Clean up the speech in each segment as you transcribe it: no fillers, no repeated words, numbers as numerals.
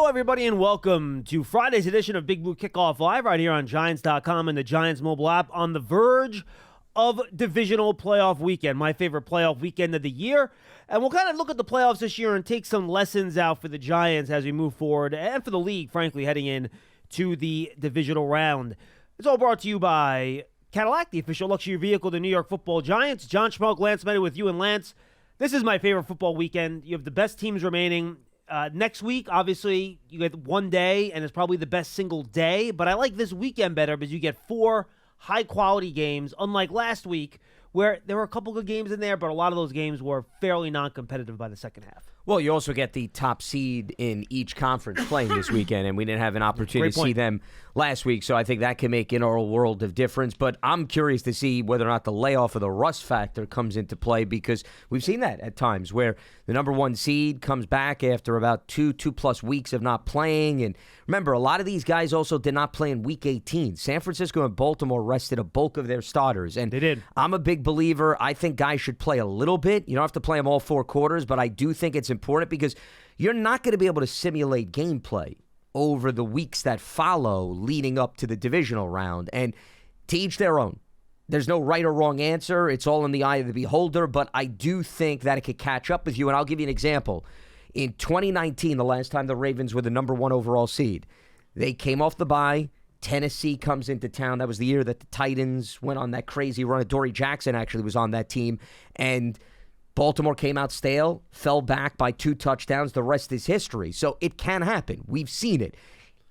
Hello, everybody, and welcome to Friday's edition of Big Blue Kickoff Live right here on Giants.com and the Giants mobile app on the verge of divisional playoff weekend, my favorite playoff weekend of the year. And we'll kind of look at the playoffs this year and take some lessons out for the Giants as we move forward and for the league, frankly, heading in to the divisional round. It's all brought to you by Cadillac, the official luxury vehicle of the New York Football Giants. John Schmeelk, Lance Medow with you and Lance. This is my favorite football weekend. You have the best teams remaining. Next week, obviously, you get one day, and it's probably the best single day. But I like this weekend better because you get 4 high-quality games, unlike last week, where there were a couple good games in there, but a lot of those games were fairly non-competitive by the second half. Well, you also get the top seed in each conference playing this weekend, and we didn't have an opportunity to see them last week, so I think that can make an oral world of difference. But I'm curious to see whether or not the layoff of the rust factor comes into play, because we've seen that at times where the number 1 seed comes back after about two-plus weeks of not playing. And remember, a lot of these guys also did not play in Week 18. San Francisco and Baltimore rested a bulk of their starters. And they did. I'm a big believer. I think guys should play a little bit. You don't have to play them all 4 quarters, but I do think it's important because you're not going to be able to simulate gameplay over the weeks that follow leading up to the divisional round. And to each their own. There's no right or wrong answer. It's all in the eye of the beholder, but I do think that it could catch up with you. And I'll give you an example. In 2019, the last time the Ravens were the number 1 overall seed, they came off the bye. Tennessee comes into town. That was the year that the Titans went on that crazy run. Dory Jackson actually was on that team. And Baltimore came out stale, fell back by 2 touchdowns. The rest is history. So it can happen. We've seen it.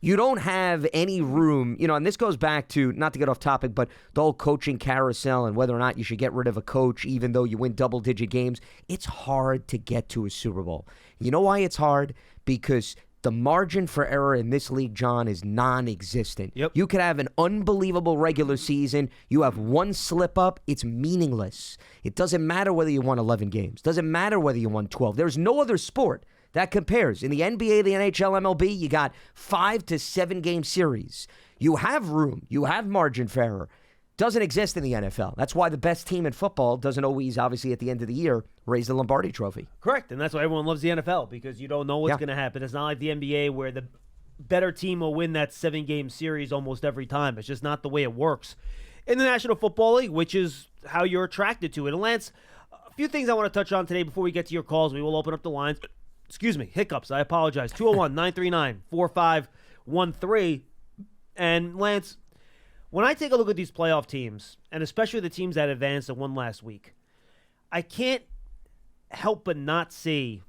You don't have any room, and this goes back to, not to get off topic, but the whole coaching carousel and whether or not you should get rid of a coach even though you win double-digit games. It's hard to get to a Super Bowl. You know why it's hard? Because the margin for error in this league, John, is non-existent. Yep. You could have an unbelievable regular season. You have 1 slip-up. It's meaningless. It doesn't matter whether you won 11 games. Doesn't matter whether you won 12. There's no other sport that compares. In the NBA, the NHL, MLB, you got 5 to 7 game series. You have room. You have margin for error. Doesn't exist in the NFL. That's why the best team in football doesn't always, obviously, at the end of the year, raise the Lombardi Trophy. Correct, and that's why everyone loves the NFL, because you don't know what's going to happen. It's not like the NBA where the better team will win that 7-game series almost every time. It's just not the way it works in the National Football League, which is how you're attracted to it. And Lance, a few things I want to touch on today before we get to your calls. We will open up the lines. Excuse me, hiccups. I apologize. 201-939-4513. And Lance, when I take a look at these playoff teams, and especially the teams that advanced and won last week, I can't help but not see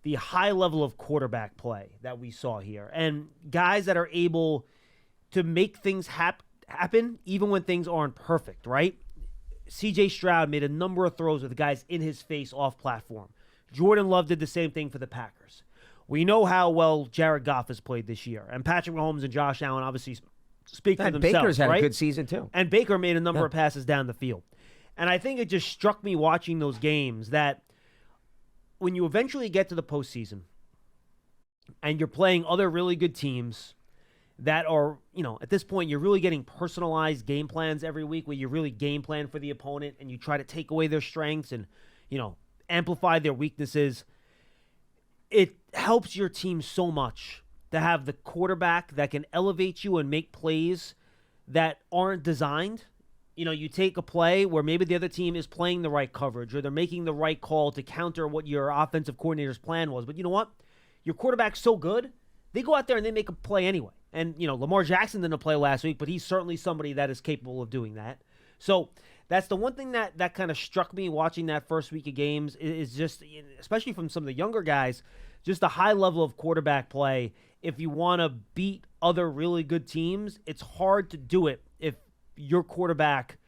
the high level of quarterback play that we saw here. And guys that are able to make things happen even when things aren't perfect, right? C.J. Stroud made a number of throws with guys in his face off platform. Jordan Love did the same thing for the Packers. We know how well Jared Goff has played this year. And Patrick Mahomes and Josh Allen obviously speak for themselves. Baker's had right? a good season, too. And Baker made a number of passes down the field. And I think it just struck me watching those games that when you eventually get to the postseason and you're playing other really good teams that are, at this point, you're really getting personalized game plans every week where you really game plan for the opponent and you try to take away their strengths and, amplify their weaknesses. It helps your team so much to have the quarterback that can elevate you and make plays that aren't designed. You take a play where maybe the other team is playing the right coverage or they're making the right call to counter what your offensive coordinator's plan was. But you know what? Your quarterback's so good, they go out there and they make a play anyway. And, Lamar Jackson didn't play last week, but he's certainly somebody that is capable of doing that. So that's the one thing that kind of struck me watching that first week of games is just, especially from some of the younger guys, just a high level of quarterback play. If you want to beat other really good teams, it's hard to do it if your quarterback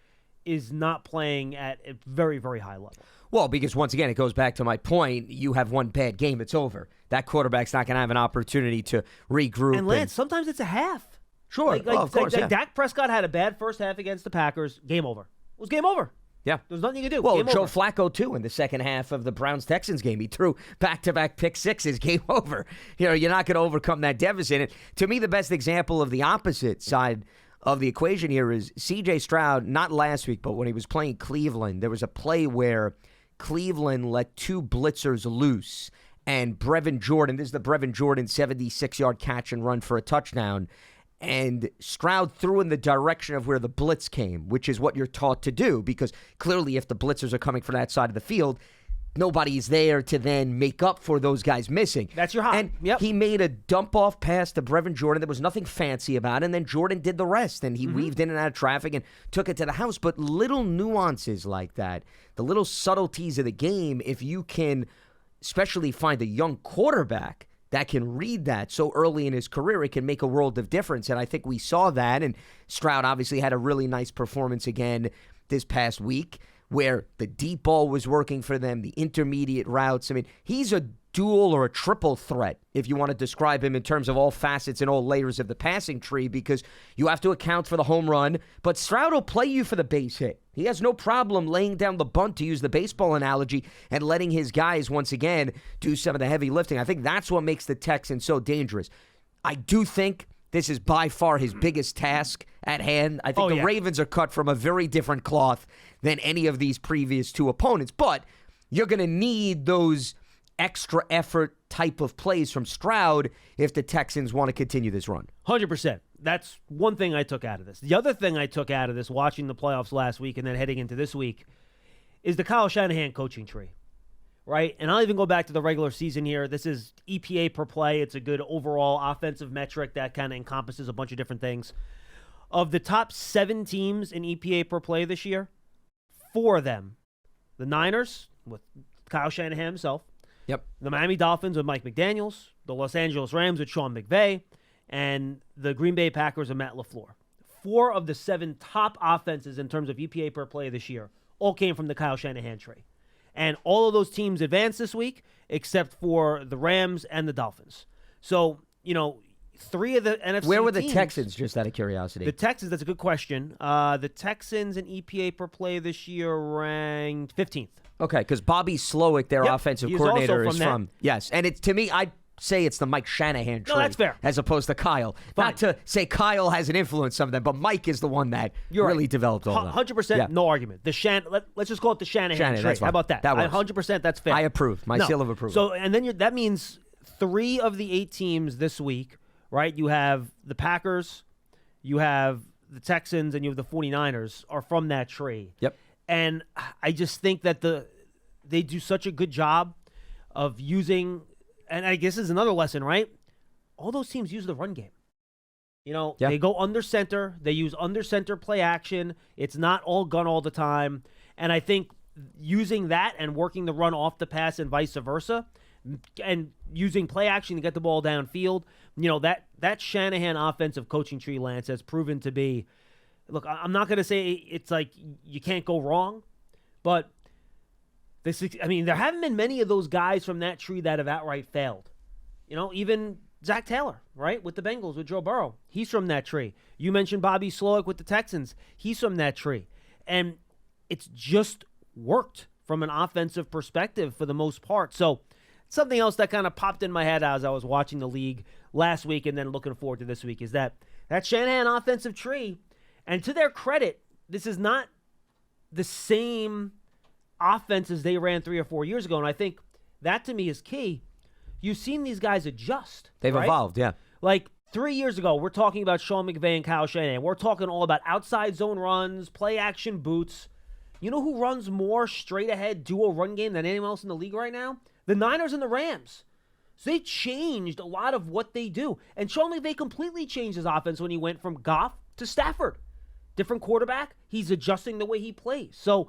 is not playing at a very, very high level. Well, because once again, it goes back to my point. You have one bad game, it's over. That quarterback's not going to have an opportunity to regroup. And Lance, sometimes it's a half. Sure, of course. Dak Prescott had a bad first half against the Packers. Game over. It was game over. Yeah. There's nothing you can do. Well, game Joe over. Flacco, too, in the second half of the Browns-Texans game. He threw back-to-back pick sixes. Game over. You're not going to overcome that deficit. And to me, the best example of the opposite side of the equation here is C.J. Stroud, not last week, but when he was playing Cleveland, there was a play where Cleveland let 2 blitzers loose, and Brevin Jordan, this is the Brevin Jordan 76-yard catch and run for a touchdown, and Stroud threw in the direction of where the blitz came, which is what you're taught to do, because clearly if the blitzers are coming from that side of the field, nobody's there to then make up for those guys missing. That's your hot. And he made a dump-off pass to Brevin Jordan. There was nothing fancy about it, and then Jordan did the rest, and he weaved in and out of traffic and took it to the house. But little nuances like that, the little subtleties of the game, if you can especially find a young quarterback that can read that so early in his career, it can make a world of difference. And I think we saw that, and Stroud obviously had a really nice performance again this past week, where the deep ball was working for them, the intermediate routes. I mean, he's a dual or a triple threat, if you want to describe him in terms of all facets and all layers of the passing tree, because you have to account for the home run, but Stroud will play you for the base hit. He has no problem laying down the bunt, to use the baseball analogy, and letting his guys, once again, do some of the heavy lifting. I think that's what makes the Texans so dangerous. I do think this is by far his biggest task at hand. I think the Ravens are cut from a very different cloth than any of these previous two opponents. But you're going to need those extra effort type of plays from Stroud if the Texans want to continue this run. 100%. That's one thing I took out of this. The other thing I took out of this, watching the playoffs last week and then heading into this week, is the Kyle Shanahan coaching tree. Right? And I'll even go back to the regular season here. This is EPA per play. It's a good overall offensive metric that kind of encompasses a bunch of different things. Of the top 7 teams in EPA per play this year, 4 of them, the Niners with Kyle Shanahan himself, the Miami Dolphins with Mike McDaniels, the Los Angeles Rams with Sean McVay, and the Green Bay Packers with Matt LaFleur. 4 of the 7 top offenses in terms of EPA per play this year all came from the Kyle Shanahan tree. And all of those teams advanced this week, except for the Rams and the Dolphins. So, 3 of the NFC Where were the teams, Texans, just out of curiosity? The Texans, that's a good question. The Texans in EPA per play this year ranked 15th. Okay, because Bobby Slowick, their offensive coordinator, is from. Yes, and it's, to me, I'd say it's the Mike Shanahan tree. No, that's fair. As opposed to Kyle. Fine. Not to say Kyle hasn't influenced some of them, but Mike is the one that really developed all that. 100%, no argument. Let's just call it the Shanahan tree. How about that? That works. 100%, that's fair. I approve. My seal of approval. So, and then that means 3 of the 8 teams this week, right? You have the Packers, you have the Texans, and you have the 49ers are from that tree. Yep. And I just think that they do such a good job of using, and I guess this is another lesson, right? All those teams use the run game. They go under center. They use under center play action. It's not all gun all the time. And I think using that and working the run off the pass and vice versa, and using play action to get the ball downfield, that Shanahan offensive coaching tree, Lance, has proven to be, look, I'm not going to say it's like you can't go wrong, but there haven't been many of those guys from that tree that have outright failed. Even Zach Taylor, right, with the Bengals, with Joe Burrow. He's from that tree. You mentioned Bobby Slowick with the Texans. He's from that tree. And it's just worked from an offensive perspective for the most part. So something else that kind of popped in my head as I was watching the league last week and then looking forward to this week is that Shanahan offensive tree, and to their credit, this is not the same offenses they ran 3 or 4 years ago, and I think that to me is key. You've seen these guys adjust. They've evolved, yeah. Like 3 years ago, we're talking about Sean McVay and Kyle Shanahan. We're talking all about outside zone runs, play action boots. You know who runs more straight ahead dual run game than anyone else in the league right now? The Niners and the Rams. So they changed a lot of what they do. And Sean McVay completely changed his offense when he went from Goff to Stafford. Different quarterback. He's adjusting the way he plays. So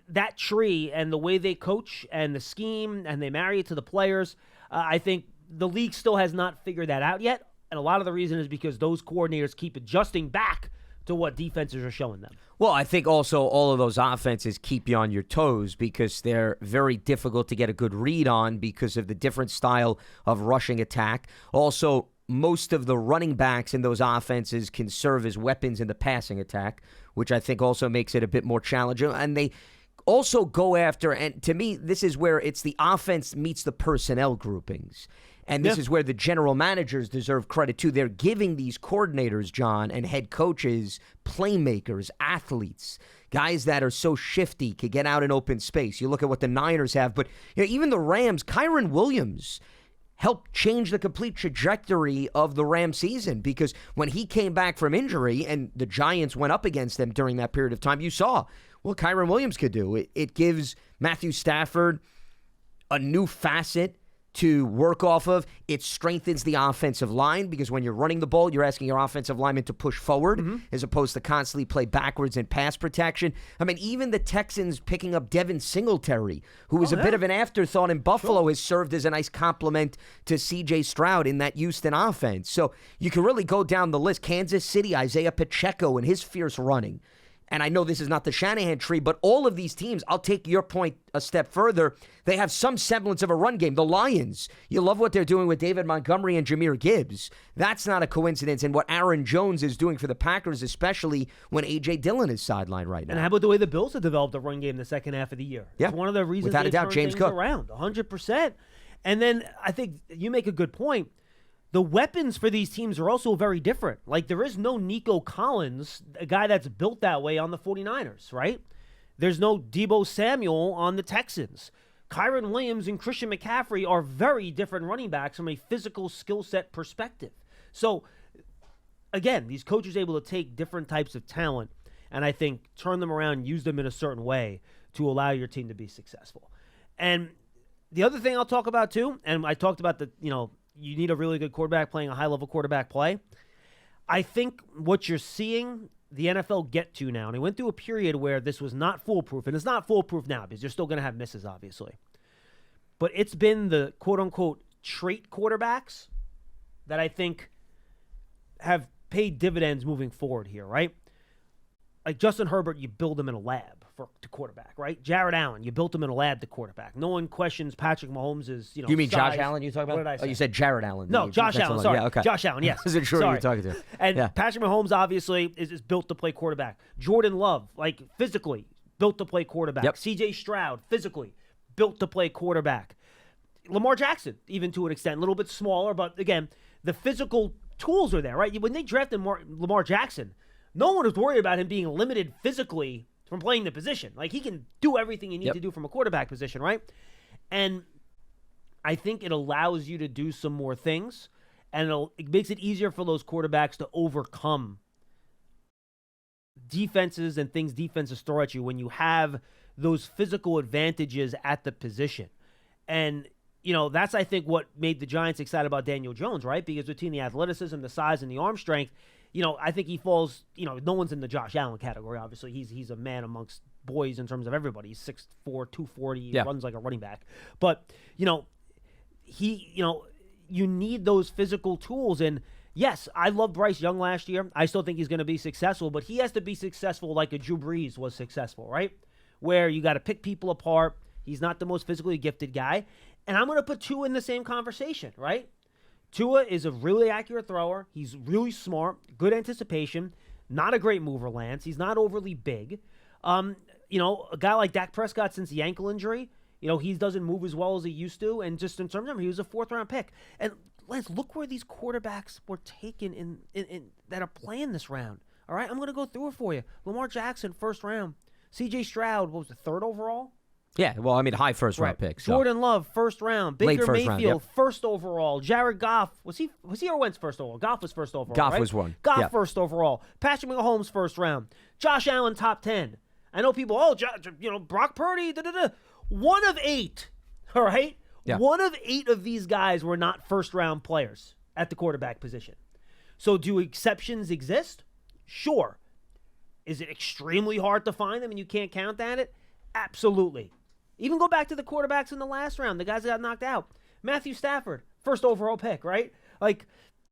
that tree and the way they coach and the scheme and they marry it to the players, I think the league still has not figured that out yet. And a lot of the reason is because those coordinators keep adjusting back to what defenses are showing them. Well, I think also all of those offenses keep you on your toes because they're very difficult to get a good read on because of the different style of rushing attack. Also, most of the running backs in those offenses can serve as weapons in the passing attack, which I think also makes it a bit more challenging. And they also go after, and to me, this is where it's the offense meets the personnel groupings. And this is where the general managers deserve credit too. They're giving these coordinators, John, and head coaches, playmakers, athletes, guys that are so shifty, could get out in open space. You look at what the Niners have, but even the Rams, Kyron Williams helped change the complete trajectory of the Rams season, because when he came back from injury and the Giants went up against them during that period of time, you saw what Kyron Williams could do. It gives Matthew Stafford a new facet to work off of. It strengthens the offensive line, because when you're running the ball, you're asking your offensive linemen to push forward as opposed to constantly play backwards in pass protection. I mean, even the Texans picking up Devin Singletary, who was a bit of an afterthought in Buffalo, has served as a nice complement to C.J. Stroud in that Houston offense. So you can really go down the list. Kansas City, Isaiah Pacheco and his fierce running. And I know this is not the Shanahan tree, but all of these teams, I'll take your point a step further, they have some semblance of a run game. The Lions, you love what they're doing with David Montgomery and Jahmyr Gibbs. That's not a coincidence. And what Aaron Jones is doing for the Packers, especially when A.J. Dillon is sidelined right now. And how about the way the Bills have developed a run game in the second half of the year? Yeah. It's one of the reasons Without they a doubt, turned James things Cook. around, 100%. And then I think you make a good point. The weapons for these teams are also very different. Like, there is no Nico Collins, a guy that's built that way on the 49ers, right? There's no Deebo Samuel on the Texans. Kyron Williams and Christian McCaffrey are very different running backs from a physical skill set perspective. So, again, these coaches are able to take different types of talent and I think turn them around, use them in a certain way to allow your team to be successful. And the other thing I'll talk about too, and I talked about you need a really good quarterback playing a high-level quarterback play. I think what you're seeing the NFL get to now, and it went through a period where this was not foolproof, and it's not foolproof now because you're still going to have misses, obviously. But it's been the quote-unquote trait quarterbacks that I think have paid dividends moving forward here, right? Like Justin Herbert, you build him in a lab to quarterback, right? Jared Allen, you built him in a lab to quarterback. No one questions Patrick Mahomes' You mean size. Josh Allen you talking about? What did I say? Oh, you said Jared Allen. No, Josh Allen, sorry. Yeah, okay. Josh Allen, yes. I wasn't sure who you were talking to. And Patrick Mahomes, obviously, is built to play quarterback. Jordan Love, like physically, built to play quarterback. Yep. C.J. Stroud, physically, built to play quarterback. Lamar Jackson, even to an extent, a little bit smaller, but again, the physical tools are there, right? When they drafted Lamar Jackson, no one was worried about him being limited physically from playing the position. Like, he can do everything you need to do from a quarterback position, right? And I think it allows you to do some more things, and it makes it easier for those quarterbacks to overcome defenses and things defenses throw at you when you have those physical advantages at the position. And, that's, I think, what made the Giants excited about Daniel Jones, right? Because between the athleticism, the size, and the arm strength, I think he falls, no one's in the Josh Allen category, obviously. He's a man amongst boys in terms of everybody. He's 6'4", 240, he runs like a running back. But, you need those physical tools. And, yes, I love Bryce Young last year. I still think he's going to be successful, but he has to be successful like a Drew Brees was successful, right? Where you got to pick people apart. He's not the most physically gifted guy. And I'm going to put Tua in the same conversation, right? Tua is a really accurate thrower. He's really smart, good anticipation, not a great mover, Lance. He's not overly big. A guy like Dak Prescott, since the ankle injury, he doesn't move as well as he used to. And just in terms of him, he was a fourth-round pick. And Lance, look where these quarterbacks were taken in that are playing this round. All right, I'm going to go through it for you. Lamar Jackson, first round. C.J. Stroud, what was the third overall? Yeah, well, I mean, high first-round pick. So. Jordan Love, first round. Baker first Mayfield, round, first overall. Jared Goff, was he or Wentz first overall? Goff was first overall, Goff right? was one. Goff first overall. Patrick Mahomes, first round. Josh Allen, top 10. I know people, Brock Purdy, da-da-da. 1 of 8, all right? Yeah. 1 of 8 of these guys were not first-round players at the quarterback position. So do exceptions exist? Sure. Is it extremely hard to find them and you can't count at it? Absolutely. Even go back to the quarterbacks in the last round, the guys that got knocked out. Matthew Stafford, first overall pick, right? Like,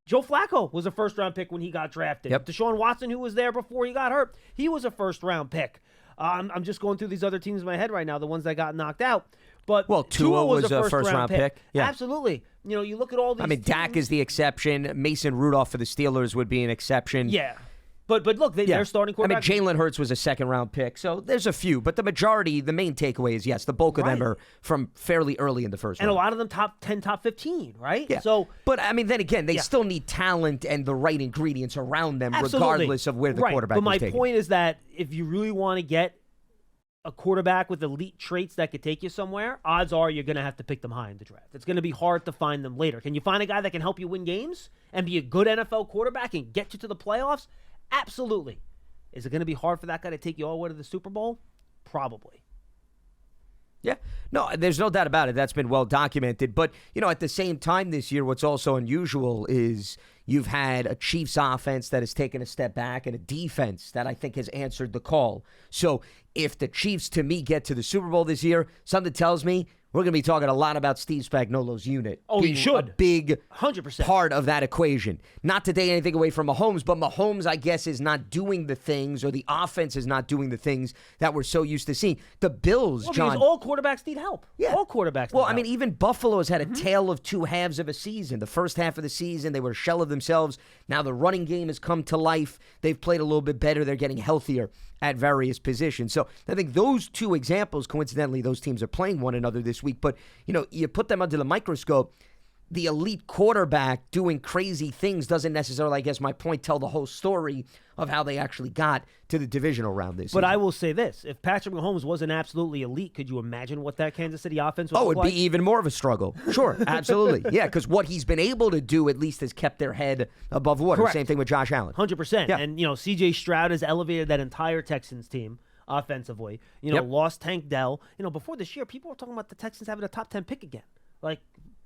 Joe Flacco was a first-round pick when he got drafted. Yep. Deshaun Watson, who was there before he got hurt, he was a first-round pick. I'm just going through these other teams in my head right now, the ones that got knocked out. But Tua was a first-round pick. Yeah. Absolutely. You look at all these I mean, teams. Dak is the exception. Mason Rudolph for the Steelers would be an exception. Yeah. But look, they're starting quarterback. I mean, Jalen Hurts was a second-round pick, so there's a few. But the majority, the main takeaway is, yes, the bulk of them are from fairly early in the first round. And a lot of them top 10, top 15, right? Yeah. So, but, I mean, then again, they still need talent and the right ingredients around them, regardless of where the quarterback is taken. But my point is that if you really want to get a quarterback with elite traits that could take you somewhere, odds are you're going to have to pick them high in the draft. It's going to be hard to find them later. Can you find a guy that can help you win games and be a good NFL quarterback and get you to the playoffs? Absolutely. Is it going to be hard for that guy to take you all the way to the Super Bowl? Probably. Yeah. No, there's no doubt about it. That's been well documented. But, at the same time this year, what's also unusual is you've had a Chiefs offense that has taken a step back and a defense that I think has answered the call. So if the Chiefs, to me, get to the Super Bowl this year, something tells me we're going to be talking a lot about Steve Spagnuolo's unit. Oh, being he should. A big 100% part of that equation. Not to take anything away from Mahomes, but Mahomes, I guess, is not doing the things, or the offense is not doing the things that we're so used to seeing. The Bills, John. Because all quarterbacks need help. Yeah. All quarterbacks need Well, help. I mean, even Buffalo has had a tale of two halves of a season. The first half of the season, they were a shell of themselves. Now the running game has come to life. They've played a little bit better. They're getting healthier at various positions. So I think those two examples, coincidentally, those teams are playing one another this week. But, you put them under the microscope. The elite quarterback doing crazy things doesn't necessarily, I guess my point, tell the whole story of how they actually got to the divisional round this season. But I will say this. If Patrick Mahomes wasn't absolutely elite, could you imagine what that Kansas City offense would look like? It'd be even more of a struggle. Sure, absolutely. Yeah, because what he's been able to do at least has kept their head above water. Correct. Same thing with Josh Allen. 100%. Yeah. And, C.J. Stroud has elevated that entire Texans team offensively. Lost Tank Dell. Before this year, people were talking about the Texans having a top 10 pick again. Like,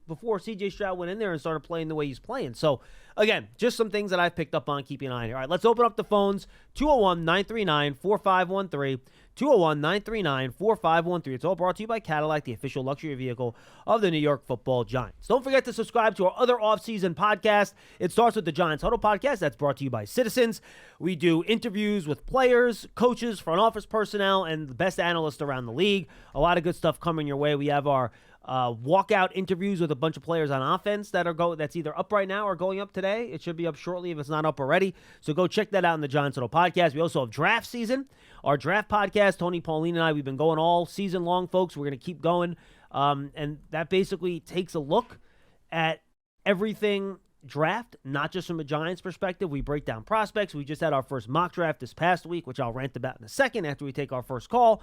before C.J. Stroud went in there and started playing the way he's playing. So, again, just some things that I've picked up on, keeping an eye on here. All right, let's open up the phones. 201-939-4513. 201-939-4513. It's all brought to you by Cadillac, the official luxury vehicle of the New York Football Giants. Don't forget to subscribe to our other off-season podcast. It starts with the Giants Huddle podcast. That's brought to you by Citizens. We do interviews with players, coaches, front office personnel, and the best analysts around the league. A lot of good stuff coming your way. We have our walkout interviews with a bunch of players on offense that's either up right now or going up today. It should be up shortly if it's not up already. So go check that out in the Giants Huddle podcast. We also have draft season, our draft podcast. Tony, Pauline, and I, we've been going all season long, folks. We're going to keep going. And that basically takes a look at everything draft, not just from a Giants perspective. We break down prospects. We just had our first mock draft this past week, which I'll rant about in a second after we take our first call.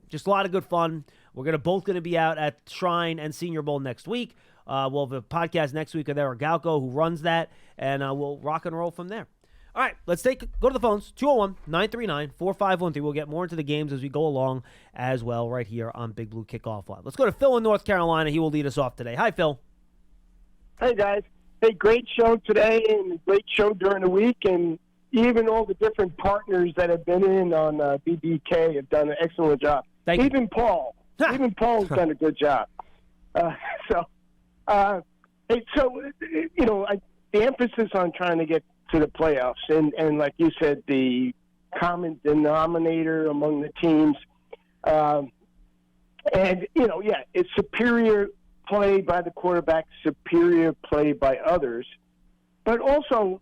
Just a lot of good fun. We're both going to be out at Shrine and Senior Bowl next week. We'll have a podcast next week with Eric Galco, who runs that, and we'll rock and roll from there. All right, let's go to the phones, 201-939-4513. We'll get more into the games as we go along as well right here on Big Blue Kickoff Live. Let's go to Phil in North Carolina. He will lead us off today. Hi, Phil. Hey, guys. Hey, great show today and great show during the week. And even all the different partners that have been in on BBK have done an excellent job. Thank you. Even Paul. Even Paul's done a good job. The emphasis on trying to get to the playoffs, and like you said, the common denominator among the teams. It's superior play by the quarterback, superior play by others. But also,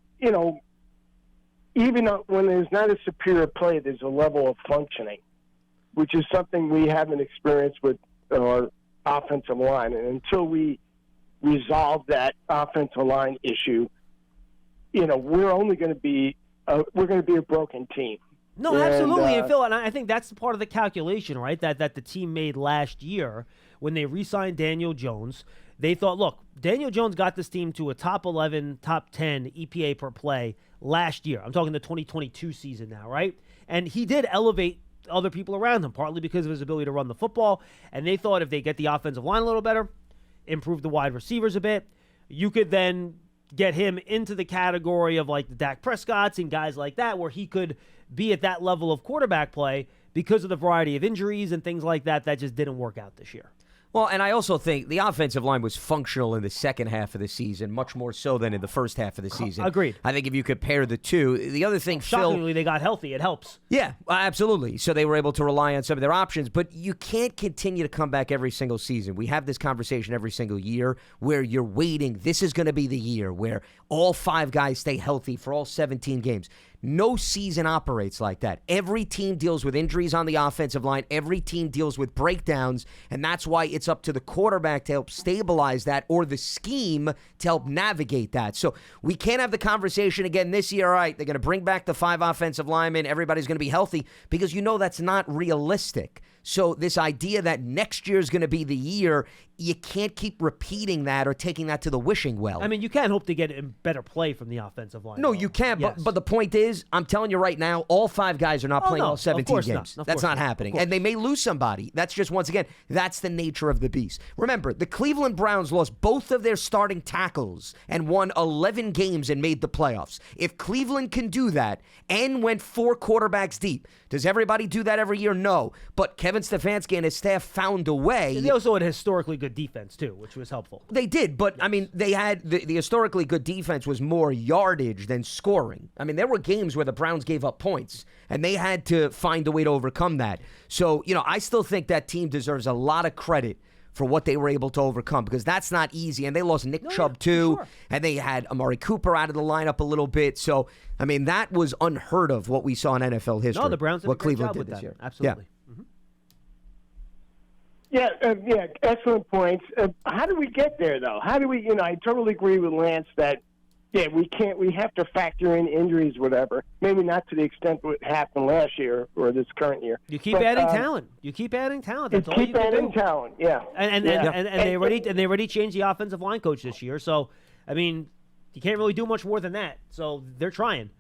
even when there's not a superior play, there's a level of functioning, which is something we haven't experienced with our offensive line. And until we resolve that offensive line issue, we're only going to be a broken team. No, absolutely. And Phil, and I think that's part of the calculation, right, that the team made last year when they re-signed Daniel Jones. They thought, look, Daniel Jones got this team to a top 11, top 10 EPA per play last year. I'm talking the 2022 season now, right? And he did elevate other people around him, partly because of his ability to run the football. And they thought if they get the offensive line a little better, improve the wide receivers a bit, you could then get him into the category of like the Dak Prescotts and guys like that, where he could be at that level of quarterback play because of the variety of injuries and things like that just didn't work out this year. Well, and I also think the offensive line was functional in the second half of the season, much more so than in the first half of the season. Agreed. I think if you compare the two, the other thing, shockingly, they got healthy. It helps. Yeah, absolutely. So they were able to rely on some of their options, but you can't continue to come back every single season. We have this conversation every single year where you're waiting. This is going to be the year where all 5 guys stay healthy for all 17 games. No season operates like that. Every team deals with injuries on the offensive line. Every team deals with breakdowns, and that's why it's up to the quarterback to help stabilize that, or the scheme to help navigate that. So we can't have the conversation again this year, all right, they're going to bring back the 5 offensive linemen, everybody's going to be healthy, because that's not realistic. So this idea that next year is going to be the year, you can't keep repeating that or taking that to the wishing well. I mean, you can't hope to get better play from the offensive line. No, you can, yes. but the point is, I'm telling you right now, all 5 guys are not playing all 17 of games. Not. That's not happening. And they may lose somebody. That's just, once again, that's the nature of the beast. Remember, the Cleveland Browns lost both of their starting tackles and won 11 games and made the playoffs. If Cleveland can do that and went 4 quarterbacks deep, does everybody do that every year? No. But Kevin Stefanski and his staff found a way. They also had historically good defense, too, which was helpful. They did, but, yes. I mean, they had the historically good defense was more yardage than scoring. I mean, there were games where the Browns gave up points, and they had to find a way to overcome that. So, I still think that team deserves a lot of credit for what they were able to overcome, because that's not easy. And they lost Nick Chubb, too, sure. And they had Amari Cooper out of the lineup a little bit. So, I mean, that was unheard of what we saw in NFL history. No, the Browns did what a great Cleveland job did with this that. year. Absolutely. Yeah. Yeah, excellent points. How do we get there, though? How do we, I totally agree with Lance that, we have to factor in injuries, whatever. Maybe not to the extent what happened last year or this current year. You keep adding talent. You keep adding talent. That's all you can do. Keep adding talent, yeah. And they already changed the offensive line coach this year. So, I mean, you can't really do much more than that. So they're trying.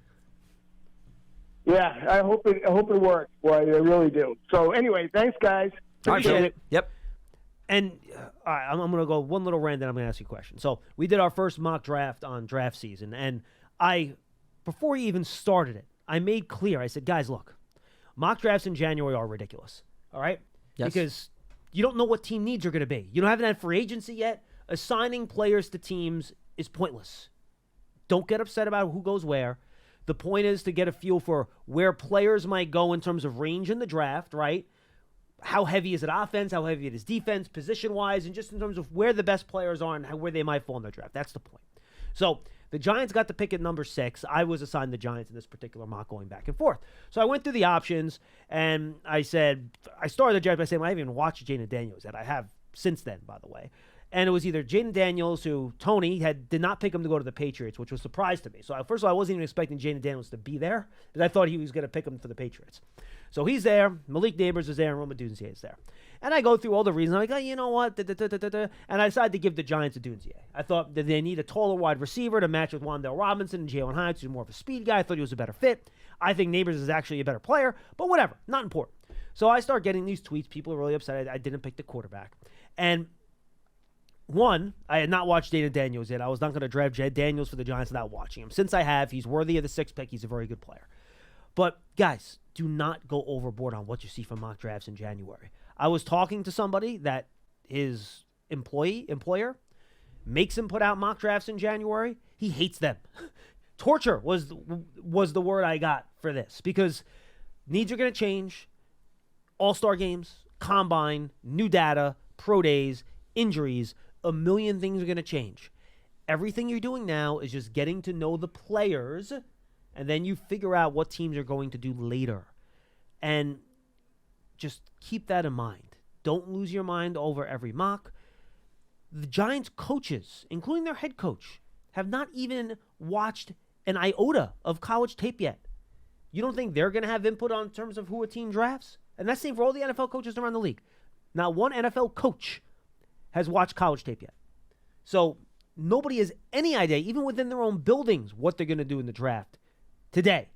Yeah, I hope it works. Boy, I really do. So anyway, thanks, guys. Appreciate it. Yep. And all right, I'm going to go one little rant, then I'm going to ask you a question. So we did our first mock draft on draft season, and before he even started it, I made clear, I said, guys, look, mock drafts in January are ridiculous, all right? Yes. Because you don't know what team needs are going to be. You haven't had free agency yet. Assigning players to teams is pointless. Don't get upset about who goes where. The point is to get a feel for where players might go in terms of range in the draft, right? How heavy is it offense? How heavy it is defense, position-wise, and just in terms of where the best players are and where they might fall in their draft. That's the point. So the Giants got the pick at number 6. I was assigned the Giants in this particular mock going back and forth. So I went through the options, and I started the draft by saying, I haven't even watched Jaden Daniels yet. I have since then, by the way. And it was either Jaden Daniels, who Tony did not pick him to go to the Patriots, which was a surprise to me. So first of all, I wasn't even expecting Jaden Daniels to be there, because I thought he was going to pick him for the Patriots. So he's there. Malik Neighbors is there, and Roma Dunzier is there. And I go through all the reasons. I'm like, you know what? And I decided to give the Giants a Dunzier. I thought that they need a taller wide receiver to match with Wan'Dale Robinson and Jalen Hines, who's more of a speed guy. I thought he was a better fit. I think Neighbors is actually a better player, but whatever, not important. So I start getting these tweets. People are really upset I didn't pick the quarterback. And one, I had not watched Jaden Daniels yet. I was not going to draft Jed Daniels for the Giants without watching him. Since I have, he's worthy of the 6th pick. He's a very good player. But, guys, do not go overboard on what you see from mock drafts in January. I was talking to somebody that his employer, makes him put out mock drafts in January. He hates them. Torture was the word I got for this, because needs are going to change. All-star games, combine, new data, pro days, injuries, a million things are going to change. Everything you're doing now is just getting to know the players, and then you figure out what teams are going to do later. And just keep that in mind. Don't lose your mind over every mock. The Giants coaches, including their head coach, have not even watched an iota of college tape yet. You don't think they're going to have input on terms of who a team drafts? And that's the same for all the NFL coaches around the league. Not one NFL coach has watched college tape yet. So nobody has any idea, even within their own buildings, what they're going to do in the draft today.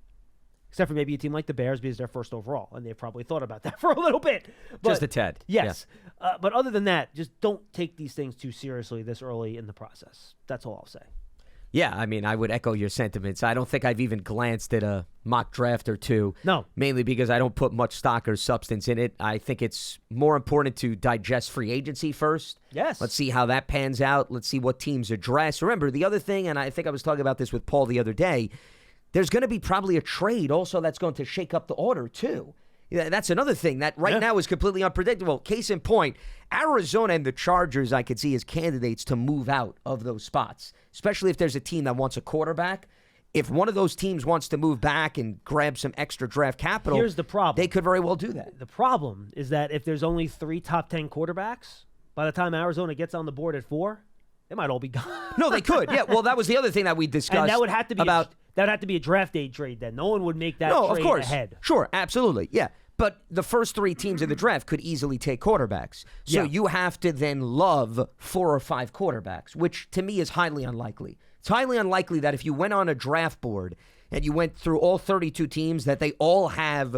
Except for maybe a team like the Bears, because they're first overall, and they've probably thought about that for a little bit. But, just a tad. Yes. Yeah. But other than that, just don't take these things too seriously this early in the process. That's all I'll say. Yeah, I mean, I would echo your sentiments. I don't think I've even glanced at a mock draft or two. No. Mainly because I don't put much stock or substance in it. I think it's more important to digest free agency first. Yes. Let's see how that pans out. Let's see what teams address. Remember, the other thing, and I think I was talking about this with Paul the other day, there's going to be probably a trade also that's going to shake up the order too. Yeah, that's another thing that right now is completely unpredictable. Case in point, Arizona and the Chargers I could see as candidates to move out of those spots, especially if there's a team that wants a quarterback. if one of those teams wants to move back and grab some extra draft capital, Here's the problem. They could very well do that. The problem is that if there's only 3 top 10 quarterbacks, by the time Arizona gets on the board at 4, they might all be gone. No, they could. Yeah, well, that was the other thing that we discussed. And that would have to be about. that would have to be a draft day trade then. No one would make that No, trade of course. ahead. Sure, absolutely. Yeah. But the first 3 teams in the draft could easily take quarterbacks. So Yeah. you have to then love 4 or 5 quarterbacks, which to me is highly unlikely. It's highly unlikely that if you went on a draft board and you went through all 32 teams, that they all have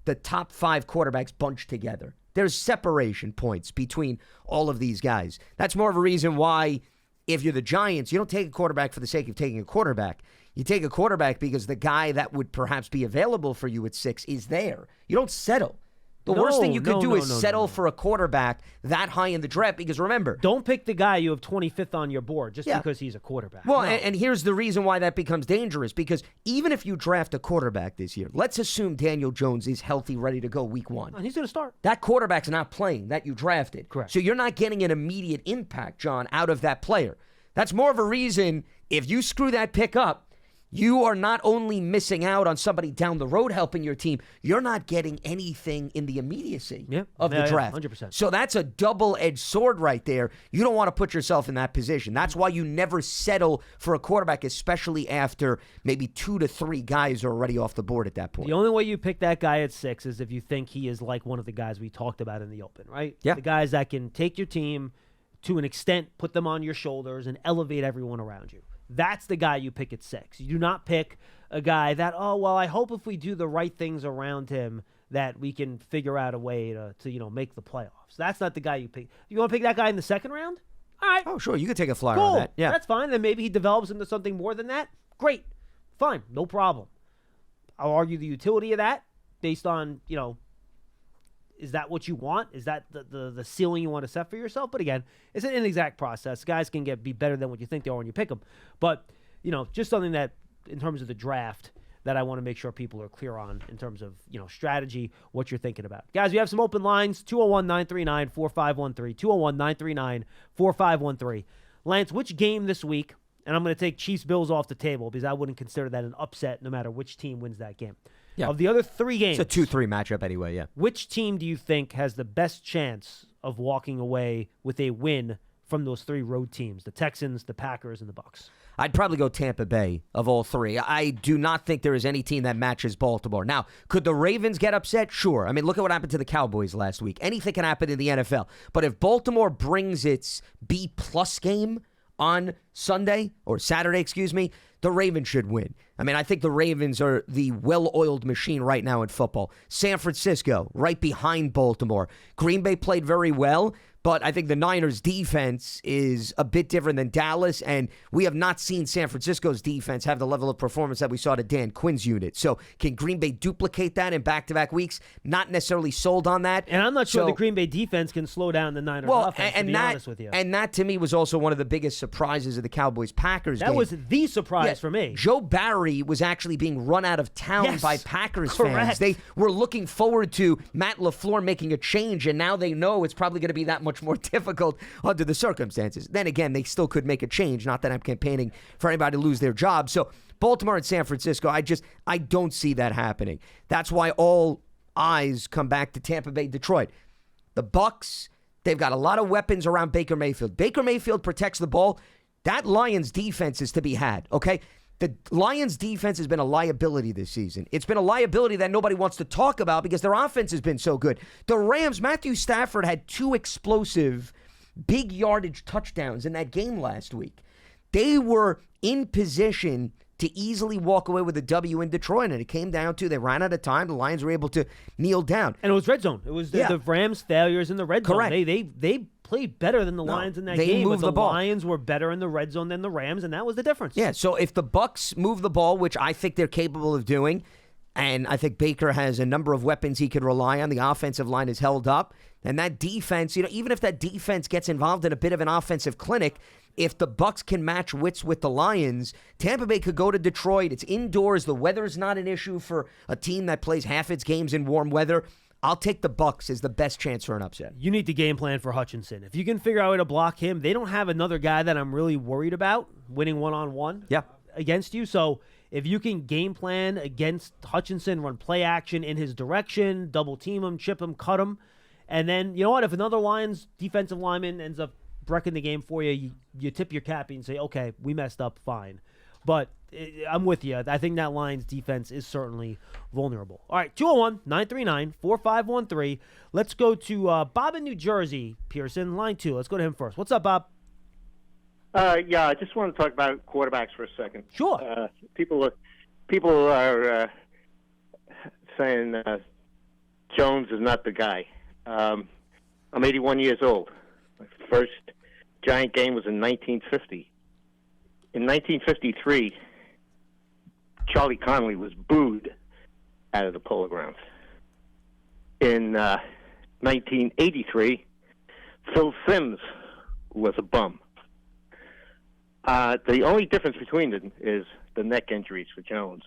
the top 5 quarterbacks bunched together. There's separation points between all of these guys. That's more of a reason why, if you're the Giants, you don't take a quarterback for the sake of taking a quarterback. You take a quarterback because the guy that would perhaps be available for you at 6 is there. You don't settle. The worst thing you could do is settle for a quarterback that high in the draft because, remember, Don't pick the guy you have 25th on your board just because he's a quarterback. well, No. and here's the reason why that becomes dangerous, because even if you draft a quarterback this year, let's assume Daniel Jones is healthy, ready to go week 1. He's going to start. That quarterback's not playing that you drafted. Correct. So you're not getting an immediate impact, John, out of that player. That's more of a reason, if you screw that pick up, you are not only missing out on somebody down the road helping your team, you're not getting anything in the immediacy of the draft. 100%. So that's a double-edged sword right there. You don't want to put yourself in that position. That's why you never settle for a quarterback, especially after maybe 2 to 3 guys are already off the board at that point. The only way you pick that guy at 6 is if you think he is like one of the guys we talked about in the open, right? Yeah. The guys that can take your team to an extent, put them on your shoulders, and elevate everyone around you. That's the guy you pick at 6. You do not pick a guy that, I hope if we do the right things around him that we can figure out a way to make the playoffs. That's not the guy you pick. You want to pick that guy in the 2nd round? All right. Oh, sure. You could take a flyer Cool. on that. Yeah. That's fine. Then maybe he develops into something more than that. Great. Fine. No problem. I'll argue the utility of that based on, is that what you want? Is that the ceiling you want to set for yourself? But again, it's an inexact process. Guys can be better than what you think they are when you pick them. But, just something that in terms of the draft that I want to make sure people are clear on in terms of, strategy, what you're thinking about. Guys, we have some open lines, 201-939-4513, 201-939-4513. Lance, which game this week, and I'm going to take Chiefs-Bills off the table because I wouldn't consider that an upset no matter which team wins that game. Yeah. Of the other 3 games. It's a 2-3 matchup anyway, yeah. Which team do you think has the best chance of walking away with a win from those 3 road teams, the Texans, the Packers, and the Bucs? I'd probably go Tampa Bay of all 3. I do not think there is any team that matches Baltimore. Now, could the Ravens get upset? Sure. I mean, look at what happened to the Cowboys last week. Anything can happen in the NFL. But if Baltimore brings its B-plus game on Sunday, or Saturday, excuse me, the Ravens should win. I mean, I think the Ravens are the well-oiled machine right now in football. San Francisco, right behind Baltimore. Green Bay played very well, but I think the Niners' defense is a bit different than Dallas, and we have not seen San Francisco's defense have the level of performance that we saw to Dan Quinn's unit. So can Green Bay duplicate that in back-to-back weeks? Not necessarily sold on that. And I'm not sure the Green Bay defense can slow down the Niners offense, to be honest with you. And that, to me, was also one of the biggest surprises of the Cowboys-Packers game. That was the surprise for me. Joe Barry was actually being run out of town by Packers correct. fans. They were looking forward to Matt LaFleur making a change, and now they know it's probably going to be that much more difficult under the circumstances. Then again, they still could make a change. Not that I'm campaigning for anybody to lose their job. So Baltimore and San Francisco, I don't see that happening. That's why all eyes come back to Tampa Bay, Detroit. The Bucs, they've got a lot of weapons around Baker Mayfield. Baker Mayfield protects the ball. That Lions defense is to be had, okay? The Lions defense has been a liability this season. It's been a liability that nobody wants to talk about because their offense has been so good. The Rams, Matthew Stafford had 2 explosive big yardage touchdowns in that game last week. They were in position to easily walk away with a W in Detroit, and it came down to they ran out of time. The Lions were able to kneel down. And it was red zone. It was the Rams' failures in the red zone. Correct. They played better than the Lions in that they game, moved but the ball. Lions were better in the red zone than the Rams, and that was the difference. Yeah, so if the Bucs move the ball, which I think they're capable of doing, and I think Baker has a number of weapons he could rely on, the offensive line is held up, and that defense, even if that defense gets involved in a bit of an offensive clinic, if the Bucs can match wits with the Lions, Tampa Bay could go to Detroit. It's indoors. The weather's not an issue for a team that plays half its games in warm weather. I'll take the Bucs as the best chance for an upset. You need to game plan for Hutchinson. If you can figure out a way to block him, they don't have another guy that I'm really worried about winning one-on-one against you. So If you can game plan against Hutchinson, run play action in his direction, double team him, chip him, cut him, and then, you know what, if another defensive lineman ends up wrecking the game for you, you tip your cap and say, okay, we messed up, fine. But I'm with you. I think that Lions defense is certainly vulnerable. All right, 201-939-4513. Let's go to Bob in New Jersey, Pearson, line 2. Let's go to him first. What's up, Bob? Yeah, I just want to talk about quarterbacks for a second. Sure. People are saying Jones is not the guy. I'm 81 years old. My first Giant game was in 1950. In 1953, Charlie Connolly was booed out of the Polo Grounds. In 1983, Phil Simms was a bum. The only difference between them is the neck injuries for Jones,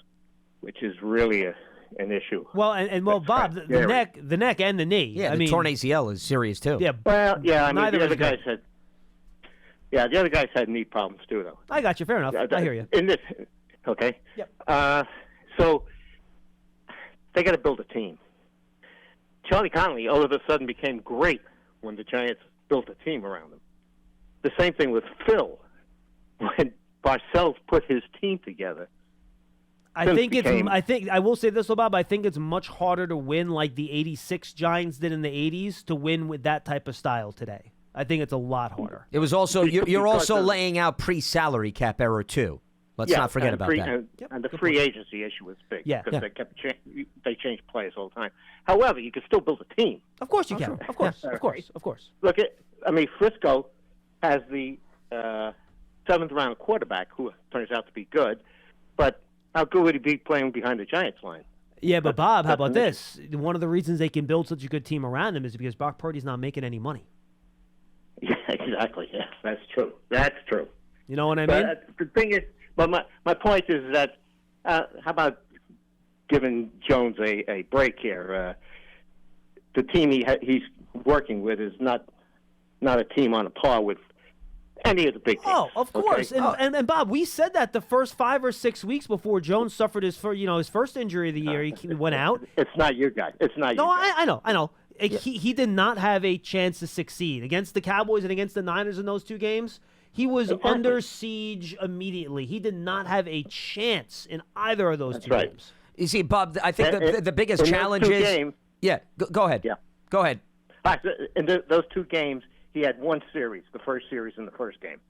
which is really an issue. Well, Bob, the neck and the knee. Yeah, the torn ACL is serious too. Yeah. Well, yeah. I mean, the other guys had knee problems too, though. I got you. Fair enough. I hear you. Okay. Yep. So they got to build a team. Charlie Connolly all of a sudden became great when the Giants built a team around him. The same thing with Phil. When Parcells put his team together, I will say this, Bob. I think it's much harder to win like the '86 Giants did in the '80s to win with that type of style today. I think it's a lot harder. It was also you're also laying out pre-salary cap era too. Let's not forget about that. And the free agency issue was big because they changed players all the time. However, you can still build a team. Of course you can. Sure. Of course. Look, Frisco has the 7th round quarterback who turns out to be good, but how good would he be playing behind the Giants line? Yeah, but Bob, how about this? One of the reasons they can build such a good team around him is because Brock Purdy's not making any money. Yeah, exactly. Yeah, that's true. That's true. You know what I mean? The thing is, but my point is that how about giving Jones a break here? The team he's working with is not a team on a par with any of the big teams. Oh, of course. Okay? And Bob, we said that the first 5 or 6 weeks before Jones suffered his first injury of the year. He went out. It's not your guy. It's not. No, your guy. I know. Yeah. He did not have a chance to succeed against the Cowboys and against the Niners in those 2 games. He was under siege immediately. He did not have a chance in either of those 2 games. You see, Bob, I think the biggest challenge is games, go ahead. Yeah, go ahead. In those 2 games, he had 1 series, the first series in the first game,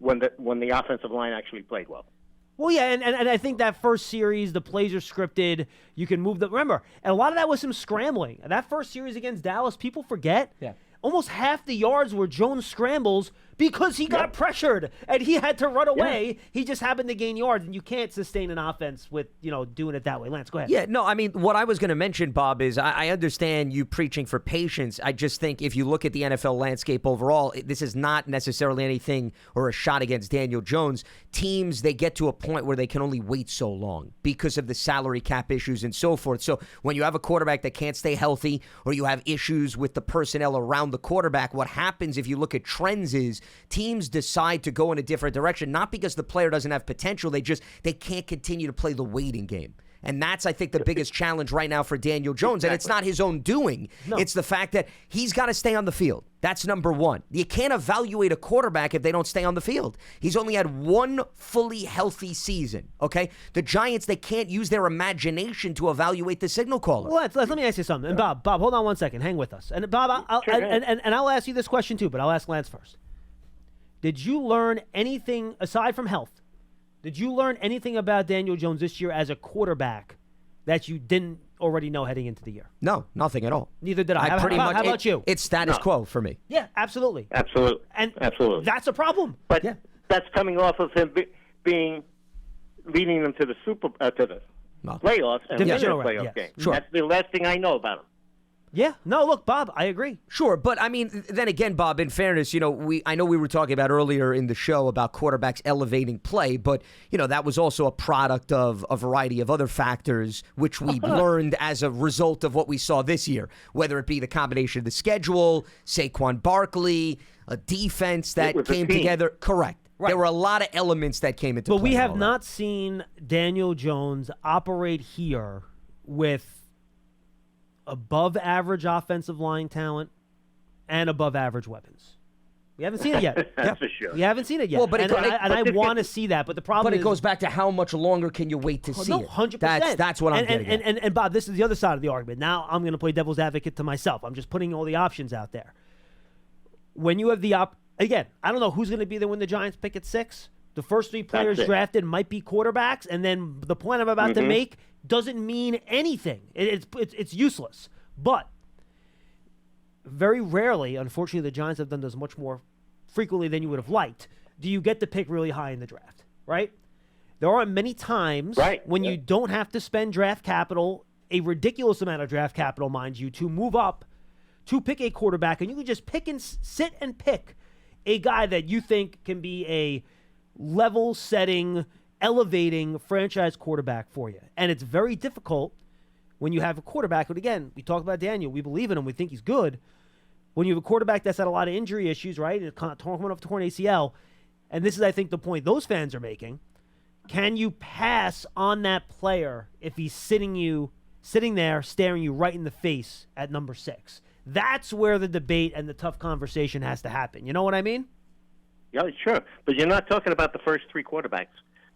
when the offensive line actually played well. Well, yeah, and I think that first series, the plays are scripted. You can move remember, and a lot of that was him scrambling. That first series against Dallas, people forget. Yeah. Almost half the yards were Jones scrambles because he got pressured and he had to run away. Yeah. He just happened to gain yards, and you can't sustain an offense with, doing it that way. Lance, go ahead. Yeah, no, I mean, what I was going to mention, Bob, is I understand you preaching for patience. I just think if you look at the NFL landscape overall, this is not necessarily anything or a shot against Daniel Jones. Teams, they get to a point where they can only wait so long because of the salary cap issues and so forth. So when you have a quarterback that can't stay healthy or you have issues with the personnel around the quarterback, what happens if you look at trends is teams decide to go in a different direction, not because the player doesn't have potential, they can't continue to play the waiting game. And that's, I think, the biggest challenge right now for Daniel Jones. Exactly. And it's not his own doing. No. It's the fact that he's got to stay on the field. That's number one. You can't evaluate a quarterback if they don't stay on the field. He's only had 1 fully healthy season, okay? The Giants, they can't use their imagination to evaluate the signal caller. Well, let me ask you something. And Bob, hold on 1 second. Hang with us. And Bob, I'll ask you this question too, but I'll ask Lance first. Did you learn anything, aside from health, did you learn anything about Daniel Jones this year as a quarterback that you didn't already know heading into the year? No, nothing at all. Neither did I. How about you? It's status quo for me. Yeah, absolutely. Absolutely. And absolutely. That's a problem. But that's coming off of him leading them to the playoffs and winning the playoff game. Sure. That's the last thing I know about him. Yeah. No, look, Bob, I agree. Sure, but I mean, then again, Bob, in fairness, I know we were talking about earlier in the show about quarterbacks elevating play, but, that was also a product of a variety of other factors, which we learned as a result of what we saw this year, whether it be the combination of the schedule, Saquon Barkley, a defense that came together. Correct. Right. There were a lot of elements that came into play. But we in have all that. not seen Daniel Jones operate here with above average offensive line talent and above average weapons. We haven't seen it yet. That's for sure. We haven't seen it yet. Well, but I want to see that. But the problem But is, it goes back to how much longer can you wait to see no, it? 100%. That's what I'm getting at. And Bob, this is the other side of the argument. Now I'm going to play devil's advocate to myself. I'm just putting all the options out there. When you have the again, I don't know who's going to be there when the Giants pick at 6. The first 3 players drafted might be quarterbacks, and then the point I'm about to make doesn't mean anything. It's useless. But very rarely, unfortunately, the Giants have done this much more frequently than you would have liked. Do you get to pick really high in the draft, right? There are many times when you don't have to spend draft capital, a ridiculous amount of draft capital, mind you, to move up to pick a quarterback, and you can just pick and sit and pick a guy that you think can be a level-setting, elevating franchise quarterback for you. And it's very difficult when you have a quarterback. But again, we talked about Daniel. We believe in him. We think he's good. When you have a quarterback that's had a lot of injury issues, right, and coming off torn ACL, and this is, I think, the point those fans are making, can you pass on that player if he's sitting there staring you right in the face at number 6? That's where the debate and the tough conversation has to happen. You know what I mean? Yeah, sure. But you're not talking about the first 3 quarterbacks.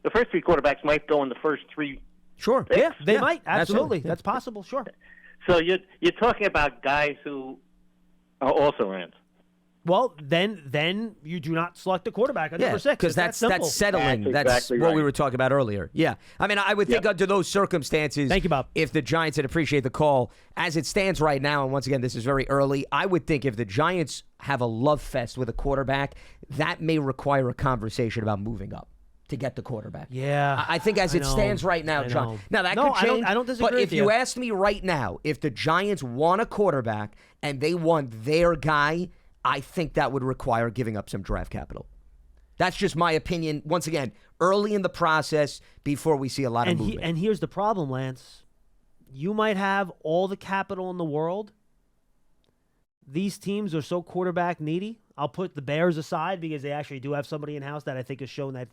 The first 3 quarterbacks might go in the first 3. Sure. picks. Yeah, they might. Absolutely. Yeah. That's possible. Sure. So you're talking about guys who are also Rams. Well, then you do not select a quarterback at number 6. Because that's simple. settling. That's That's exactly what right. we were talking about earlier. Yeah. I mean, I would think under those circumstances, Thank you, Bob. if the Giants, would appreciate the call, as it stands right now, and once again, this is very early, I would think if the Giants have a love fest with a quarterback, that may require a conversation about moving up to get the quarterback. Yeah. I think as it stands right now, I John. know. Now, that No, could change. I don't disagree But with if you asked me right now, if the Giants want a quarterback and they want their guy, I think that would require giving up some draft capital. That's just my opinion. Once again, early in the process before we see a lot of movement. And here's the problem, Lance. You might have all the capital in the world. These teams are so quarterback needy. I'll put the Bears aside because they actually do have somebody in-house that I think has shown that,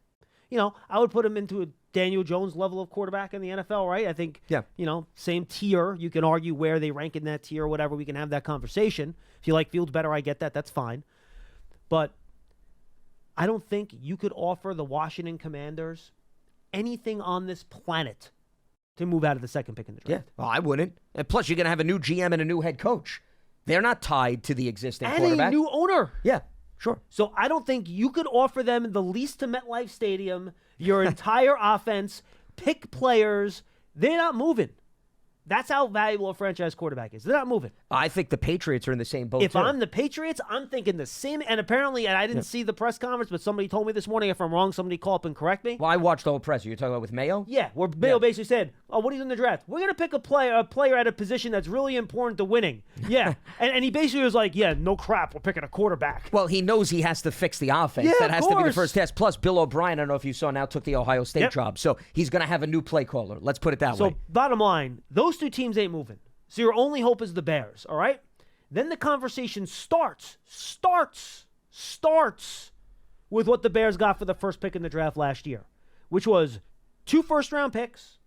I would put him into a Daniel Jones level of quarterback in the NFL, right? I think, same tier. You can argue where they rank in that tier or whatever. We can have that conversation. If you like Fields better, I get that. That's fine. But I don't think you could offer the Washington Commanders anything on this planet to move out of the second pick in the draft. Well, I wouldn't. And plus, you're going to have a new GM and a new head coach. They're not tied to the existing And quarterback. a new owner. Yeah, sure. So I don't think you could offer them the lease to MetLife Stadium, your entire offense, pick players. They're not moving. That's how valuable a franchise quarterback is. They're not moving. I think the Patriots are in the same boat, If too. I'm the Patriots, I'm thinking the same. And apparently, and I didn't see the press conference, but somebody told me this morning. If I'm wrong, somebody call up and correct me. Well, I watched the whole presser. You're talking about with Mayo? Yeah, where Mayo basically said, "Oh, what are you in the draft? We're gonna pick a player at a position that's really important to winning." Yeah, and he basically was like, "Yeah, no crap, we're picking a quarterback." Well, he knows he has to fix the offense. Yeah, that has of to be the course. first test. Plus, Bill O'Brien, I don't know if you saw, now took the Ohio State Yep. job. So he's going to have a new play caller. Let's put it that So way. bottom line, those 2 teams ain't moving. So your only hope is the Bears, all right? Then the conversation starts with what the Bears got for the first pick in the draft last year, which was 2 first-round picks,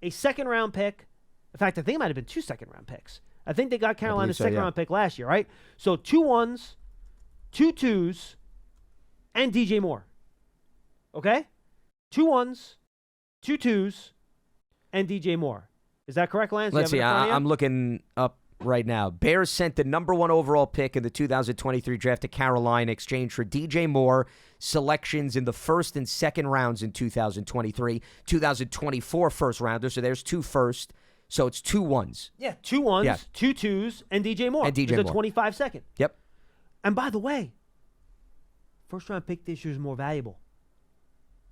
a second-round pick. In fact, I think it might have been 2 second-round picks. I think they got Carolina's second-round pick last year, right? So 2 1s, 2 2s, and DJ Moore. Okay? 2 1s, 2 2s, and DJ Moore. Is that correct, Lance? Let's see. I'm looking up right now. Bears sent the number 1 overall pick in the 2023 draft to Carolina in exchange for DJ Moore, selections in the first and second rounds in 2023, 2024 first rounder. So there's 2 first. So it's 2 1s. Yeah, 2 1s, 2 2s, and DJ Moore. And DJ It's a Moore. 25 second. Yep. And by the way, first-round pick this year is more valuable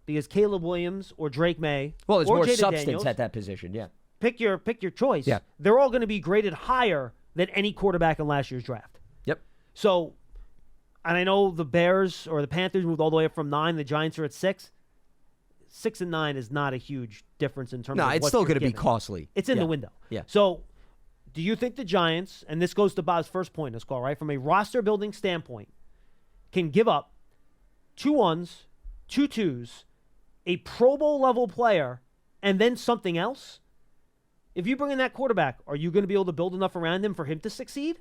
because Caleb Williams or Drake May Well, there's or more Jaden substance Daniels, at that position. Yeah. Pick your choice. Yeah. They're all going to be graded higher than any quarterback in last year's draft. Yep. So, and I know the Bears or the Panthers moved all the way up from 9. The Giants are at 6. 6 and 9 is not a huge difference in terms No, of it's what still you're going to be given. costly. It's in Yeah. the window. Yeah. So, do you think the Giants, and this goes to Bob's first point in this call, right? From a roster building standpoint, can give up 2 1s, 2 a Pro Bowl level player, and then something else, if you bring in that quarterback, are you going to be able to build enough around him for him to succeed?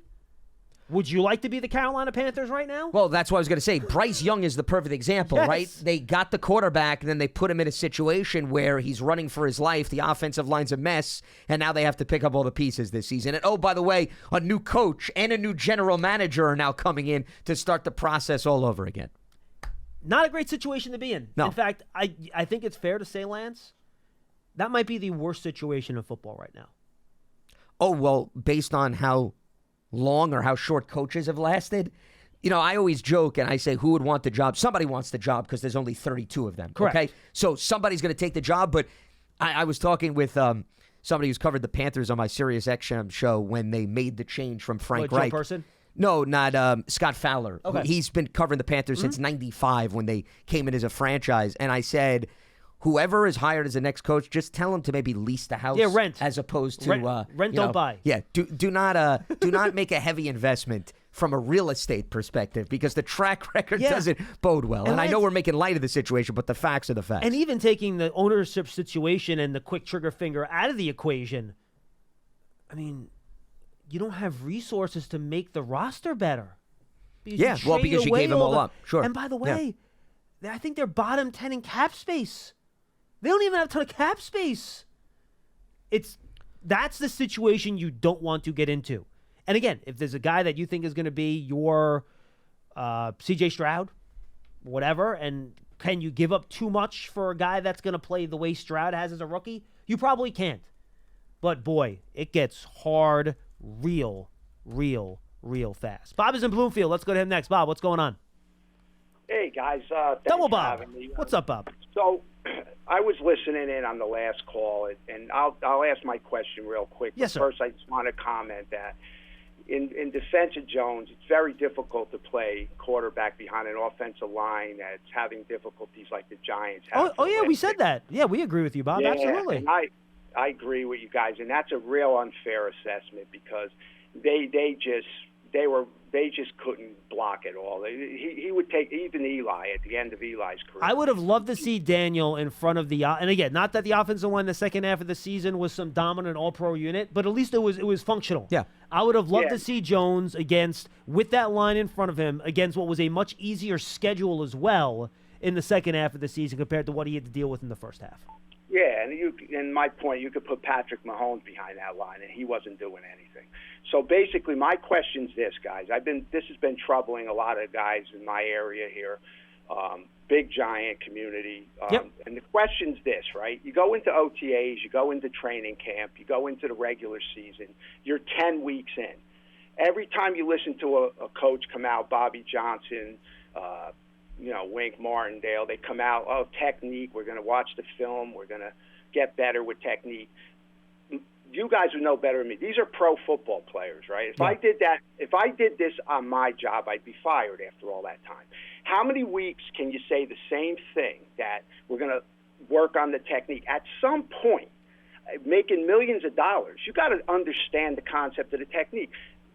Would you like to be the Carolina Panthers right now? Well, that's what I was going to say. Bryce Young is the perfect example, Yes. right? They got the quarterback, and then they put him in a situation where he's running for his life. The offensive line's a mess, and now they have to pick up all the pieces this season. And, oh, by the way, a new coach and a new general manager are now coming in to start the process all over again. Not a great situation to be in. No. In fact, I think it's fair to say, Lance, that might be the worst situation in football right now. Oh, well, based on how long or how short coaches have lasted, I always joke and I say, who would want the job? Somebody wants the job because there's only 32 of them. Correct. Okay, so somebody's going to take the job. But I was talking with somebody who's covered the Panthers on my Sirius XM show when they made the change from Frank Joe Reich. Person? No, not Scott Fowler. Okay. He's been covering the Panthers since '95 when they came in as a franchise. And I said, whoever is hired as the next coach, just tell him to maybe lease the house. Yeah, rent. As opposed to Rent, don't buy. Yeah, do not make a heavy investment from a real estate perspective because the track record doesn't bode well. And I know we're making light of the situation, but the facts are the facts. And even taking the ownership situation and the quick trigger finger out of the equation, I mean, you don't have resources to make the roster better. Because because you gave them all up. Sure. And by the way, I think they're bottom 10 in cap space. They don't even have a ton of cap space. That's the situation you don't want to get into. And again, if there's a guy that you think is going to be your C.J. Stroud, whatever, and can you give up too much for a guy that's going to play the way Stroud has as a rookie? You probably can't. But boy, it gets hard real fast. Bob is in Bloomfield. Let's go to him next. Bob, what's going on? Hey, guys. Double Bob. What's up, Bob? So I was listening in on the last call, and I'll ask my question real quick. Yes, sir. First, I just want to comment that in defense of Jones, it's very difficult to play quarterback behind an offensive line that's having difficulties like the Giants have. Oh yeah, we said that. Yeah, we agree with you, Bob. Yeah, Absolutely. And I agree with you guys, and that's a real unfair assessment because they just couldn't block it all. He would take even Eli at the end of Eli's career. I would have loved to see Daniel in front of the and again, not that the offensive line the second half of the season was some dominant all-pro unit, but at least it was functional. Yeah. I would have loved to see Jones with that line in front of him against what was a much easier schedule as well in the second half of the season compared to what he had to deal with in the first half. Yeah, and my point, you could put Patrick Mahomes behind that line, and he wasn't doing anything. So basically, my question's this, guys. This has been troubling a lot of guys in my area here, big Giant community. And the question's this, right? You go into OTAs, you go into training camp, you go into the regular season. You're 10 weeks in. Every time you listen to a coach come out, Bobby Johnson, Wink Martindale, they come out, technique, we're going to watch the film, we're going to get better with technique. You guys would know better than me. These are pro football players, right? If I did this on my job, I'd be fired after all that time. How many weeks can you say the same thing, that we're going to work on the technique? At some point, making millions of dollars, you got to understand the concept of the technique.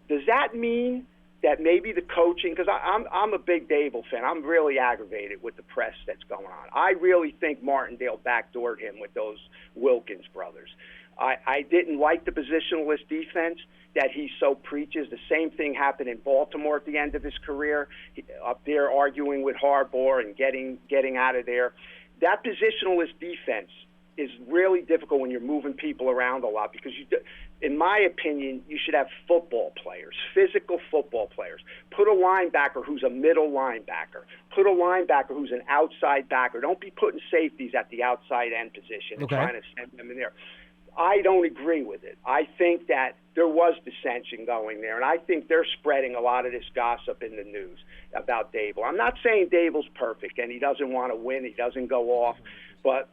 Does that mean that maybe the coaching, because I'm a big Dable fan. I'm really aggravated with the press that's going on. I really think Martindale backdoored him with those Wilkins brothers. I didn't like the positionalist defense that he so preaches. The same thing happened in Baltimore at the end of his career, up there arguing with Harbaugh and getting out of there. That positionalist defense is really difficult when you're moving people around a lot because, in my opinion, you should have football players, physical football players. Put a linebacker who's a middle linebacker. Put a linebacker who's an outside backer. Don't be putting safeties at the outside end position and trying to send them in there. I don't agree with it. I think that there was dissension going there, and I think they're spreading a lot of this gossip in the news about Dable. I'm not saying Dable's perfect and he doesn't want to win, he doesn't go off, but,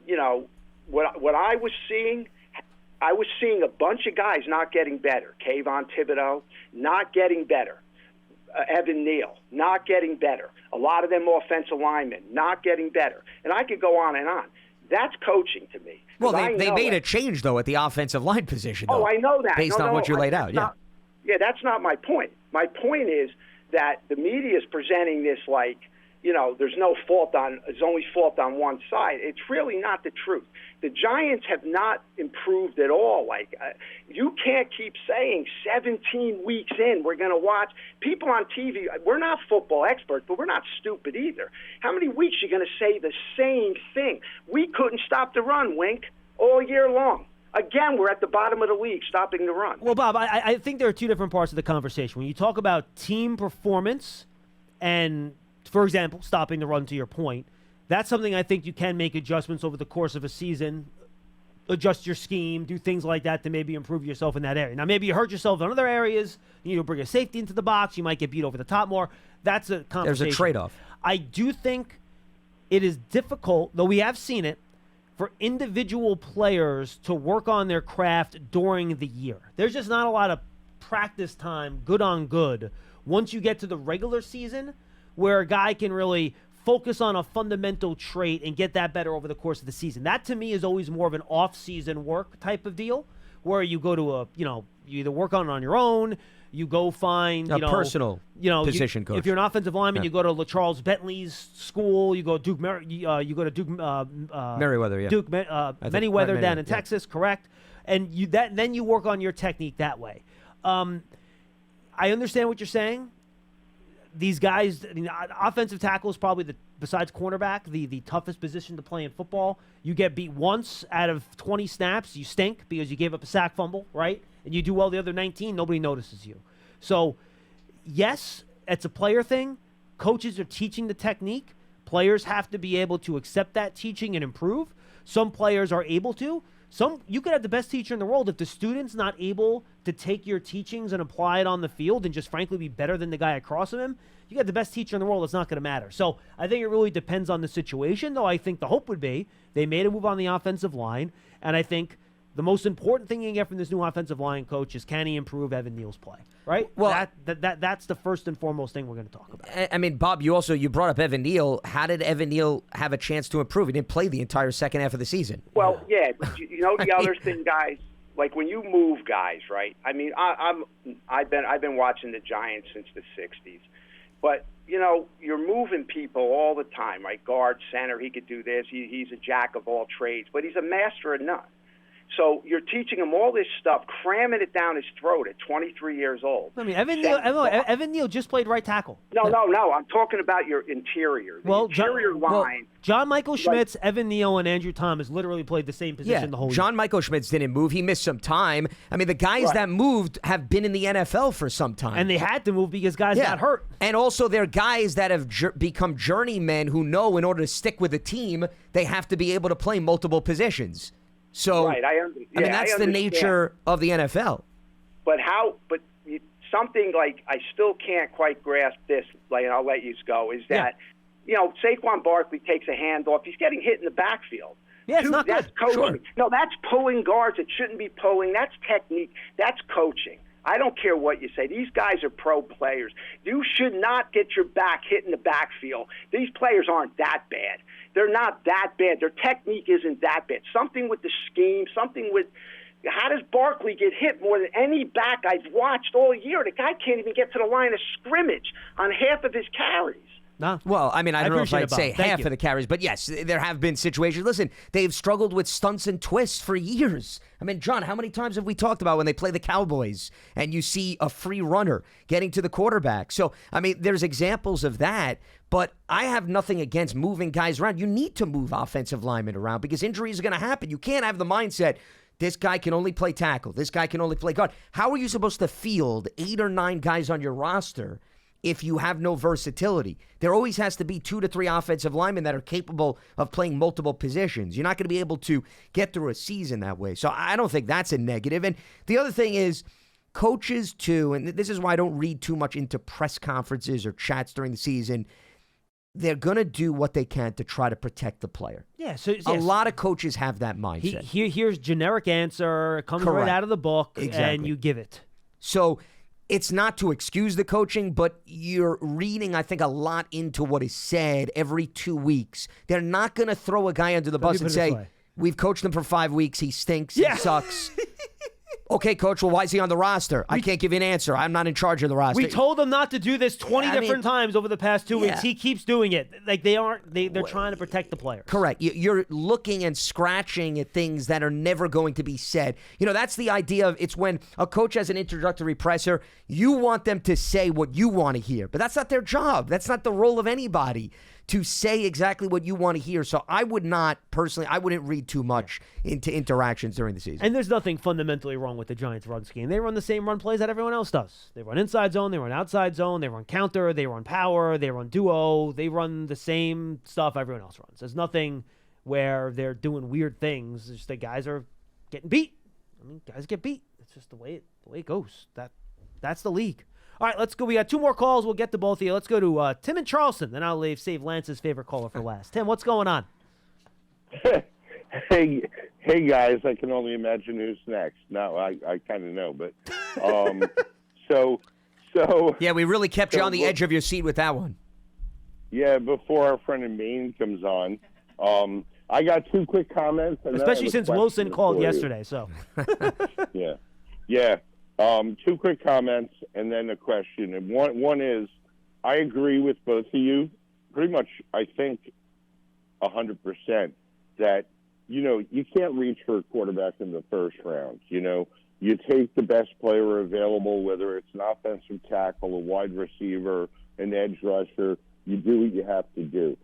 what I was seeing a bunch of guys not getting better. Kayvon Thibodeau, not getting better. Evan Neal, not getting better. A lot of them offensive linemen, not getting better. And I could go on and on. That's coaching to me. Well, they made a change, though, at the offensive line position. Though, I know that. Based on what you laid out, that's not my point. My point is that the media is presenting this like there's only fault on one side. It's really not the truth. The Giants have not improved at all. You can't keep saying 17 weeks in, we're going to watch. People on TV, we're not football experts, but we're not stupid either. How many weeks are you going to say the same thing? We couldn't stop the run, Wink, all year long. Again, we're at the bottom of the league stopping the run. Well, Bob, I think there are two different parts of the conversation. When you talk about team performance and, for example, stopping the run to your point, that's something I think you can make adjustments over the course of a season, adjust your scheme, do things like that to maybe improve yourself in that area. Now, maybe you hurt yourself in other areas. You need to bring a safety into the box. You might get beat over the top more. That's a conversation. There's a trade-off. I do think it is difficult, though we have seen it, for individual players to work on their craft during the year. There's just not a lot of practice time, good on good, once you get to the regular season where a guy can really focus on a fundamental trait and get that better over the course of the season. That, to me, is always more of an off-season work type of deal where you go to you either work on your own, you go find a personal position coach. If you're an offensive lineman, you go to Charles Bentley's school. You go Duke. You go to Duke Merriweather. Yeah. Duke Manyweather down in Texas, correct? And then you work on your technique that way. I understand what you're saying. These guys, offensive tackle is probably besides cornerback, the toughest position to play in football. You get beat once out of 20 snaps, you stink because you gave up a sack fumble, right? And you do well the other 19, nobody notices you. So, yes, it's a player thing. Coaches are teaching the technique. Players have to be able to accept that teaching and improve. Some players are able to. You could have the best teacher in the world. If the student's not able to take your teachings and apply it on the field and just frankly be better than the guy across from him, you got the best teacher in the world. It's not going to matter. So I think it really depends on the situation, though I think the hope would be they made a move on the offensive line, and I think the most important thing you can get from this new offensive line coach is can he improve Evan Neal's play, right? Well, that's the first and foremost thing we're going to talk about. I mean, Bob, you brought up Evan Neal. How did Evan Neal have a chance to improve? He didn't play the entire second half of the season. Well, yeah, but the other thing, guys, like when you move guys, right? I mean, I've been watching the Giants since the '60s, but you're moving people all the time, right? Guard, center, he could do this. He's a jack of all trades, but he's a master of none. So you're teaching him all this stuff, cramming it down his throat at 23 years old. I mean, Evan Neal just played right tackle. No. I'm talking about your interior. Interior line. John Michael Schmitz, Evan Neal, and Andrew Thomas literally played the same position the whole year. John Michael Schmitz didn't move. He missed some time. I mean, the guys that moved have been in the NFL for some time. And they had to move because guys got hurt. And also, they're guys that have become journeymen who know in order to stick with a team, they have to be able to play multiple positions. So, right, that's the nature of the NFL. But something like I still can't quite grasp this, and I'll let you go, is that, Saquon Barkley takes a handoff. He's getting hit in the backfield. Yeah, it's not that's good. Coaching. Sure. No, that's pulling guards. It shouldn't be pulling. That's technique. That's coaching. I don't care what you say. These guys are pro players. You should not get your back hit in the backfield. These players aren't that bad. They're not that bad. Their technique isn't that bad. Something with the scheme, something with how does Barkley get hit more than any back I've watched all year? The guy can't even get to the line of scrimmage on half of his carries. No. Well, I mean, I don't know if I'd say half of the carries, but yes, there have been situations. Listen, they've struggled with stunts and twists for years. I mean, John, how many times have we talked about when they play the Cowboys and you see a free runner getting to the quarterback? So, I mean, there's examples of that, but I have nothing against moving guys around. You need to move offensive linemen around because injuries are going to happen. You can't have the mindset, this guy can only play tackle, this guy can only play guard. How are you supposed to field 8 or 9 guys on your roster if you have no versatility? There always has to be 2 to 3 offensive linemen that are capable of playing multiple positions. You're not going to be able to get through a season that way. So I don't think that's a negative. And the other thing is coaches too, and this is why I don't read too much into press conferences or chats during the season, they're going to do what they can to try to protect the player. Yeah, so a lot of coaches have that mindset. Here's generic answer, comes right out of the book, and you give it. So it's not to excuse the coaching, but you're reading, I think, a lot into what is said every 2 weeks. They're not going to throw a guy under the bus and say, we've coached him for 5 weeks, he stinks, he sucks. Okay, Coach, well, why is he on the roster? I can't give you an answer. I'm not in charge of the roster. We told him not to do this 20 different times over the past 2 weeks. He keeps doing it. Like, they're trying to protect the players. Correct. You're looking and scratching at things that are never going to be said. That's the idea of it's when a coach has an introductory presser, you want them to say what you want to hear. But that's not their job. That's not the role of anybody to say exactly what you want to hear. So I would not, personally, I wouldn't read too much into interactions during the season. And there's nothing fundamentally wrong with the Giants' run scheme. They run the same run plays that everyone else does. They run inside zone, they run outside zone, they run counter, they run power, they run duo. They run the same stuff everyone else runs. There's nothing where they're doing weird things. It's just that guys are getting beat. I mean, guys get beat. It's just the way it goes. That's the league. All right, let's go. We got 2 more calls. We'll get to both of you. Let's go to Tim in Charleston. Then I'll save Lance's favorite caller for last. Tim, what's going on? Hey guys, I can only imagine who's next. No, I kind of know, but so yeah, we really kept you on the edge of your seat with that one. Yeah, before our friend in Maine comes on, I got 2 quick comments, and especially since Wilson called yesterday. So yeah. 2 quick comments and then a question. And one is, I agree with both of you, pretty much. I think 100% that you can't reach for a quarterback in the first round. You take the best player available, whether it's an offensive tackle, a wide receiver, an edge rusher. You do what you have to do.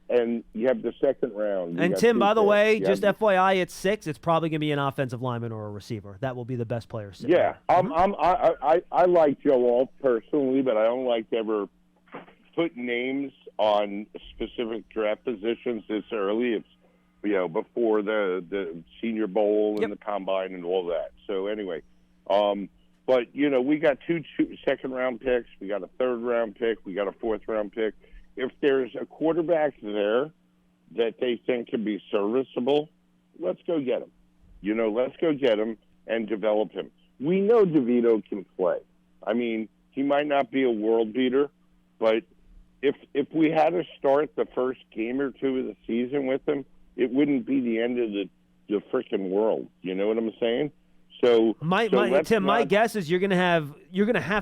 And you have the second round. And Tim, by the way, just FYI, at 6, it's probably going to be an offensive lineman or a receiver. That will be the best player. Yeah, I like Joe Alt personally, but I don't like to ever put names on specific draft positions this early. It's before the Senior Bowl and the Combine and all that. So anyway, but we got 2 second-round picks, we got a third-round pick, we got a fourth-round pick. If there's a quarterback there that they think can be serviceable, let's go get him. Let's go get him and develop him. We know DeVito can play. I mean, he might not be a world beater, but if we had to start the first game or 2 of the season with him, it wouldn't be the end of the freaking world. You know what I'm saying? So, Tim, my guess is you're gonna have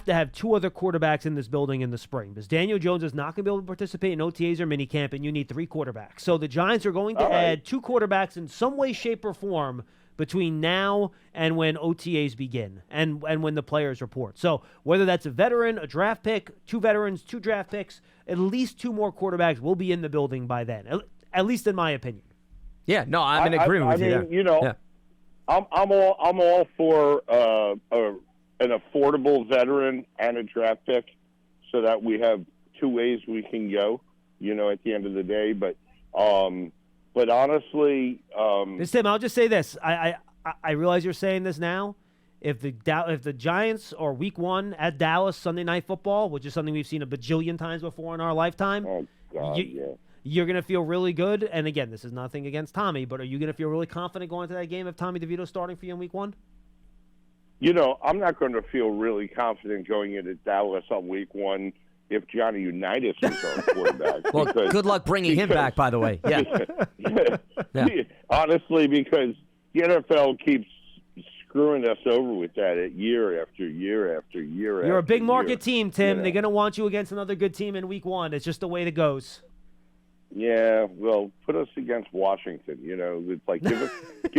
to have 2 other quarterbacks in this building in the spring, because Daniel Jones is not gonna be able to participate in OTAs or minicamp, and you need 3 quarterbacks. So the Giants are going to add 2 quarterbacks in some way, shape, or form between now and when OTAs begin and when the players report. So whether that's a veteran, a draft pick, 2 veterans, 2 draft picks, at least 2 more quarterbacks will be in the building by then, at least in my opinion. Yeah, no, I'm in agreement with you there. Yeah. I'm all for an affordable veteran and a draft pick, so that we have 2 ways we can go. At the end of the day, but honestly, Tim, I'll just say this: I realize you're saying this now. If the Giants are Week 1 at Dallas Sunday Night Football, which is something we've seen a bajillion times before in our lifetime, you're going to feel really good. And again, this is nothing against Tommy, but are you going to feel really confident going to that game if Tommy DeVito's starting for you in Week 1? I'm not going to feel really confident going into Dallas on Week 1 if Johnny Unitas is our quarterback. Well, good luck bringing him back, by the way. Yeah. Honestly, because the NFL keeps screwing us over with that year after year after year. You're a big market team, Tim. They're going to want you against another good team in Week 1. It's just the way it goes. Yeah, well, put us against Washington. It's like give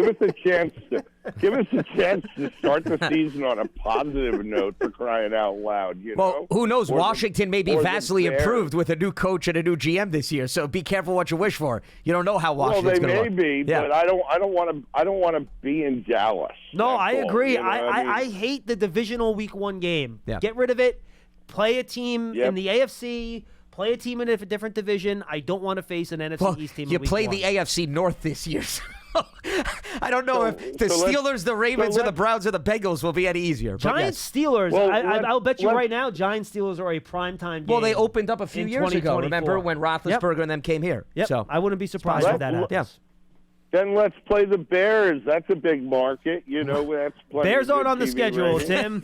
us a chance to start the season on a positive note, for crying out loud. Well, who knows? Washington may be vastly improved with a new coach and a new GM this year. So be careful what you wish for. You don't know how Washington's going to look. Well, they may be, but I don't want to be in Dallas. No, I agree. I hate the divisional Week 1 game. Yeah. Get rid of it. Play a team in the AFC. Play a team in a different division. I don't want to face an NFC East team. You play the AFC North this year. So I don't know if the Steelers, the Ravens, or the Browns, or the Bengals will be any easier. Giants, Steelers. Well, I'll bet you right now, Giants, Steelers are a primetime game. Well, they opened up a few years ago. Remember when Roethlisberger and them came here? Yep. So I wouldn't be surprised if that happens. Yeah. Then let's play the Bears. That's a big market. That's Bears aren't on the schedule, Tim.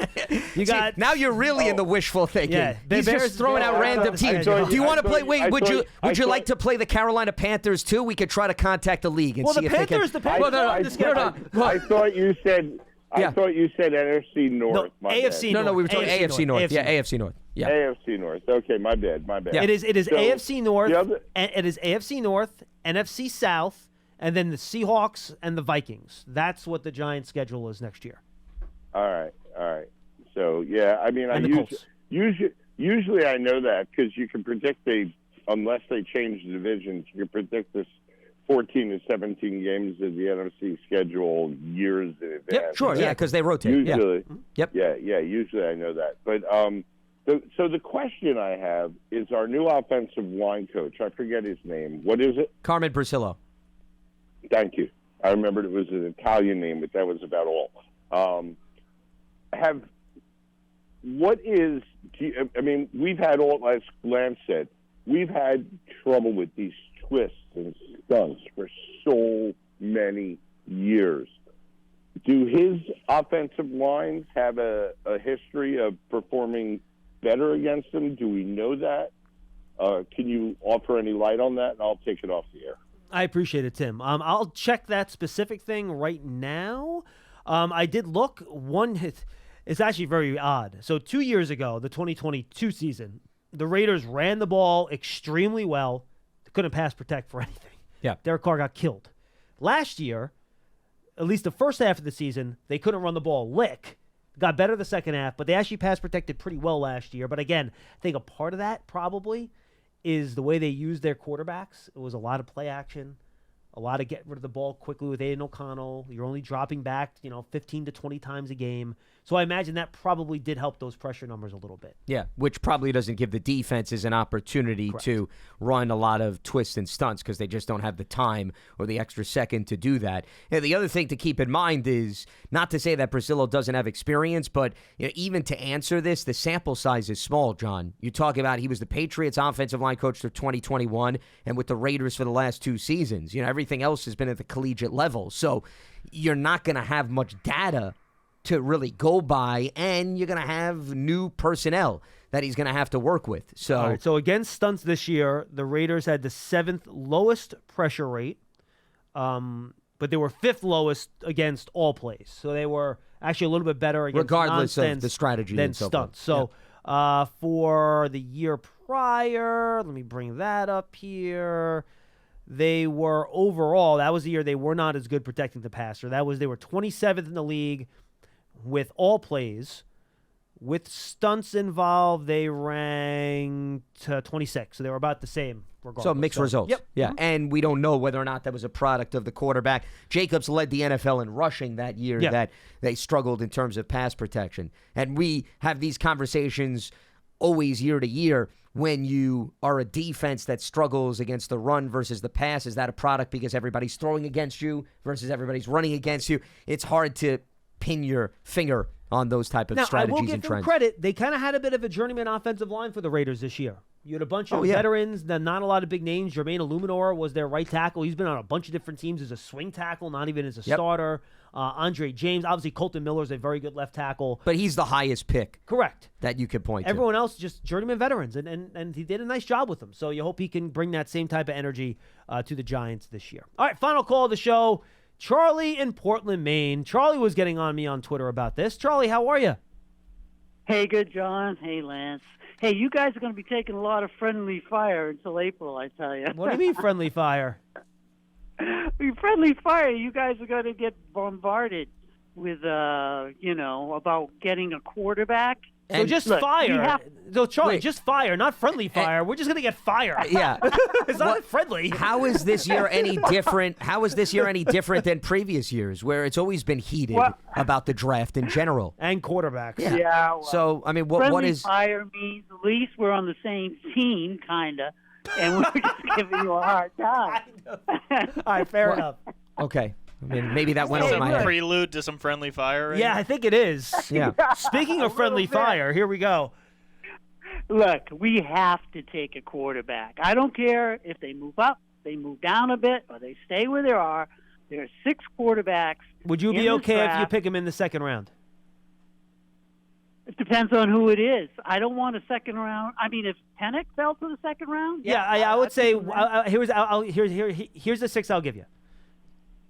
Now you're really in the wishful thinking. Yeah, he's just throwing out random teams. Do you want to play? Wait, would you like to play the Carolina Panthers too? We could try to contact the league and see if they can. The Panthers are on the schedule. I thought you said Yeah. I thought you said NFC North. No, my AFC bad. No, we were talking AFC North. AFC Yeah, North. AFC North. Yeah. AFC North. Okay, my bad. Yeah. It is So, AFC North. the other- And it is AFC North, NFC South, and then the Seahawks and the Vikings. That's what the Giants' schedule is next year. All right. So yeah, I mean, And the Colts. usually I know that because you can predict unless they change the divisions, you can predict this 14 to 17 games of the NFC schedule years in advance. Yep, sure, yeah, because they rotate. Usually, Yep. yeah. Usually I know that, but so the question I have is our new offensive line coach. I forget his name. What is it? Carmen Brasillo. Thank you. I remembered it was an Italian name, but that was about all. We've had as Lance said, we've had trouble with these twists and stunts for so many years. Do his offensive lines have a history of performing better against them? Do we know that? Can you offer any light on that? And I'll take it off the air. I appreciate it, Tim. I'll check that specific thing right now. I did look. It's actually very odd. So 2 years ago, the 2022 season, the Raiders ran the ball extremely well. They couldn't pass protect for anything. Yeah. Derek Carr got killed. Last year, at least the first half of the season, they couldn't run the ball lick. Got better the second half, but they actually pass protected pretty well last year. But again, I think a part of that probably is the way they use their quarterbacks. It was a lot of play action, a lot of get rid of the ball quickly with Aiden O'Connell. You're only dropping back, 15 to 20 times a game. So I imagine that probably did help those pressure numbers a little bit. Yeah, which probably doesn't give the defenses an opportunity to run a lot of twists and stunts because they just don't have the time or the extra second to do that. And the other thing to keep in mind is not to say that Brasillo doesn't have experience, but even to answer this, the sample size is small, John. You talk about he was the Patriots offensive line coach for 2021 and with the Raiders for the last 2 seasons. Everything else has been at the collegiate level. So you're not going to have much data to really go by, and you're going to have new personnel that he's going to have to work with. So, all right, so against stunts this year, the Raiders had the 7th lowest pressure rate, but they were 5th lowest against all plays. So they were actually a little bit better against regardless nonsense of the strategy than and so stunts. forth. So for the year prior, let me bring that up here. They were overall, that was the year they were not as good protecting the passer. They were 27th in the league with all plays. With stunts involved, they ranked 26. So they were about the same regardless. So mixed results. Yep. Yeah, and we don't know whether or not that was a product of the quarterback. Jacobs led the NFL in rushing that year that they struggled in terms of pass protection. And we have these conversations always year to year. When you are a defense that struggles against the run versus the pass, is that a product because everybody's throwing against you versus everybody's running against you? It's hard to pin your finger on those type of strategies and trends. Now, I will give them credit. They kind of had a bit of a journeyman offensive line for the Raiders this year. You had a bunch of veterans, not a lot of big names. Jermaine Illuminor was their right tackle. He's been on a bunch of different teams as a swing tackle, not even as a starter. Andre James, obviously Colton Miller's a very good left tackle. But he's the highest pick. Correct. That you could point to. Everyone else just journeyman veterans, and he did a nice job with them. So you hope he can bring that same type of energy to the Giants this year. All right, final call of the show. Charlie in Portland, Maine. Charlie was getting on me on Twitter about this. Charlie, how are you? Hey, good, John. Hey, Lance. Hey, you guys are going to be taking a lot of friendly fire until April, I tell you. What do you mean friendly fire? Friendly fire. You guys are going to get bombarded with, about getting a quarterback. So just fire. So Charlie, just fire, not friendly fire. We're just gonna get fire. Yeah, it's not friendly. How is this year any different? How is this year any different than previous years, where it's always been heated about the draft in general and quarterbacks? Yeah. Well, so I mean, what is fire means? At least we're on the same team, kinda, and we're just giving you a hard time. All right, fair enough. Okay. I mean, maybe that went over my head. Prelude to some friendly fire. Right? Yeah, I think it is. Yeah. Speaking of friendly fire, here we go. Look, we have to take a quarterback. I don't care if they move up, they move down a bit, or they stay where they are. There are 6 quarterbacks. Would you be okay if you pick him in the second round? It depends on who it is. I don't want a second round. I mean, if Pennick fell to the second round, yeah, I would say here's the 6 I'll give you.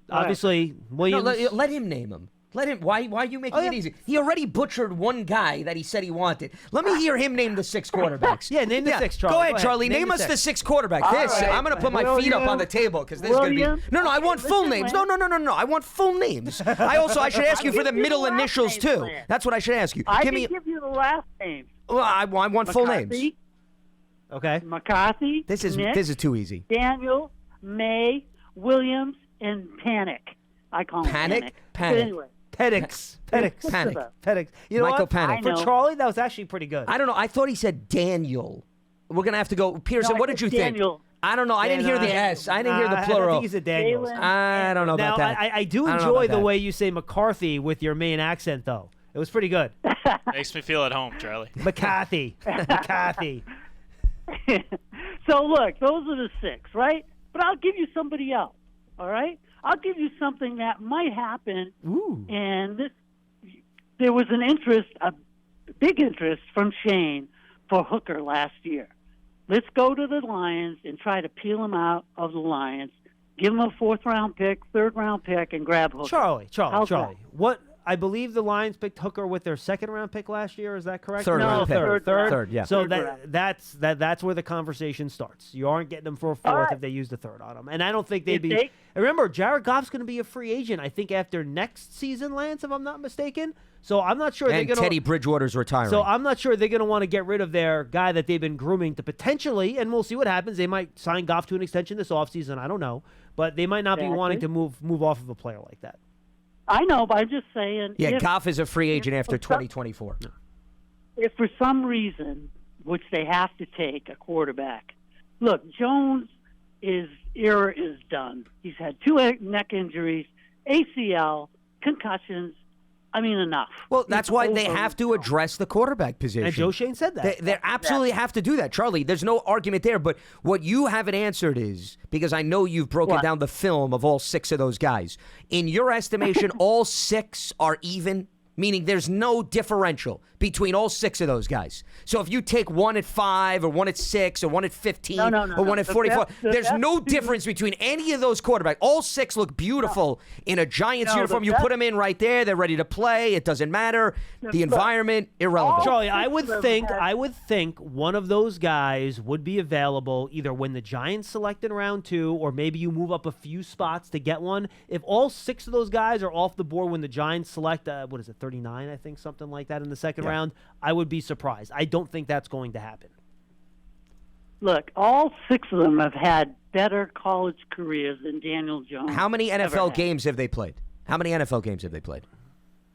Obviously, Williams. No, let him name them. Let him. Why are you making it easy? He already butchered one guy that he said he wanted. Let me hear him name the 6 quarterbacks. Yeah, name the 6, Charlie. Go ahead, Charlie. Name us the 6 quarterbacks. I'm going to put my feet up on the table because this is going to be. No, I want full names. No. I want full names. I should ask you for the middle initials too. That's what I should ask you. I can give you the last names. Well, I want full names. Okay. McCarthy. This is too easy. Daniel, May, Williams, and Panic. I call him Panic. Panic. But anyway. Pedix. You know Michael what? Panic. For Charlie, that was actually pretty good. I don't know. I thought he said Daniel. We're going to have to go. Pearson, what did you think? Daniel. I don't know. I didn't hear the S. I didn't hear the plural. I think he said Daniels. I don't know about that. I do enjoy the way you say McCarthy with your Maine accent, though. It was pretty good. Makes me feel at home, Charlie. McCarthy. So, look, those are the 6, right? But I'll give you somebody else, all right? I'll give you something that might happen. Ooh. And there was a big interest from Shane for Hooker last year. Let's go to the Lions and try to peel him out of the Lions. Give him a 4th-round pick, 3rd-round pick, and grab Hooker. Charlie. What? I believe the Lions picked Hooker with their 2nd-round pick last year. Is that correct? Third. Yeah. So that's where the conversation starts. You aren't getting them for a 4th if they use the 3rd on them. And I don't think they'd be. Remember, Jared Goff's going to be a free agent, I think, after next season, Lance, if I'm not mistaken. So I'm not sure they're going to. Teddy Bridgewater's retiring. So I'm not sure they're going to want to get rid of their guy that they've been grooming to potentially, and we'll see what happens. They might sign Goff to an extension this offseason. I don't know. But they might not be wanting to move off of a player like that. I know, but I'm just saying. Yeah, Goff is a free agent after 2024. If for some reason, which they have to take a quarterback, look, Jones' era is done. He's had 2 neck injuries, ACL, concussions. I mean, enough. Well, that's why they have to address the quarterback position. And Joe Shane said that. They absolutely have to do that, Charlie. There's no argument there. But what you haven't answered is, because I know you've broken down the film of all 6 of those guys. In your estimation, all 6 are even, meaning there's no differential between all 6 of those guys. So if you take one at 5 or one at 6 or one at 15 or one at 44, there's no difference between any of those quarterbacks. All 6 look beautiful in a Giants uniform. You put them in right there. They're ready to play. It doesn't matter. The environment, irrelevant. Charlie, I would think one of those guys would be available either when the Giants select in round 2 or maybe you move up a few spots to get one. If all 6 of those guys are off the board when the Giants select, 39, I think, something like that in the 2nd round, I would be surprised. I don't think that's going to happen. Look, all 6 of them have had better college careers than Daniel Jones. How many NFL games have they played?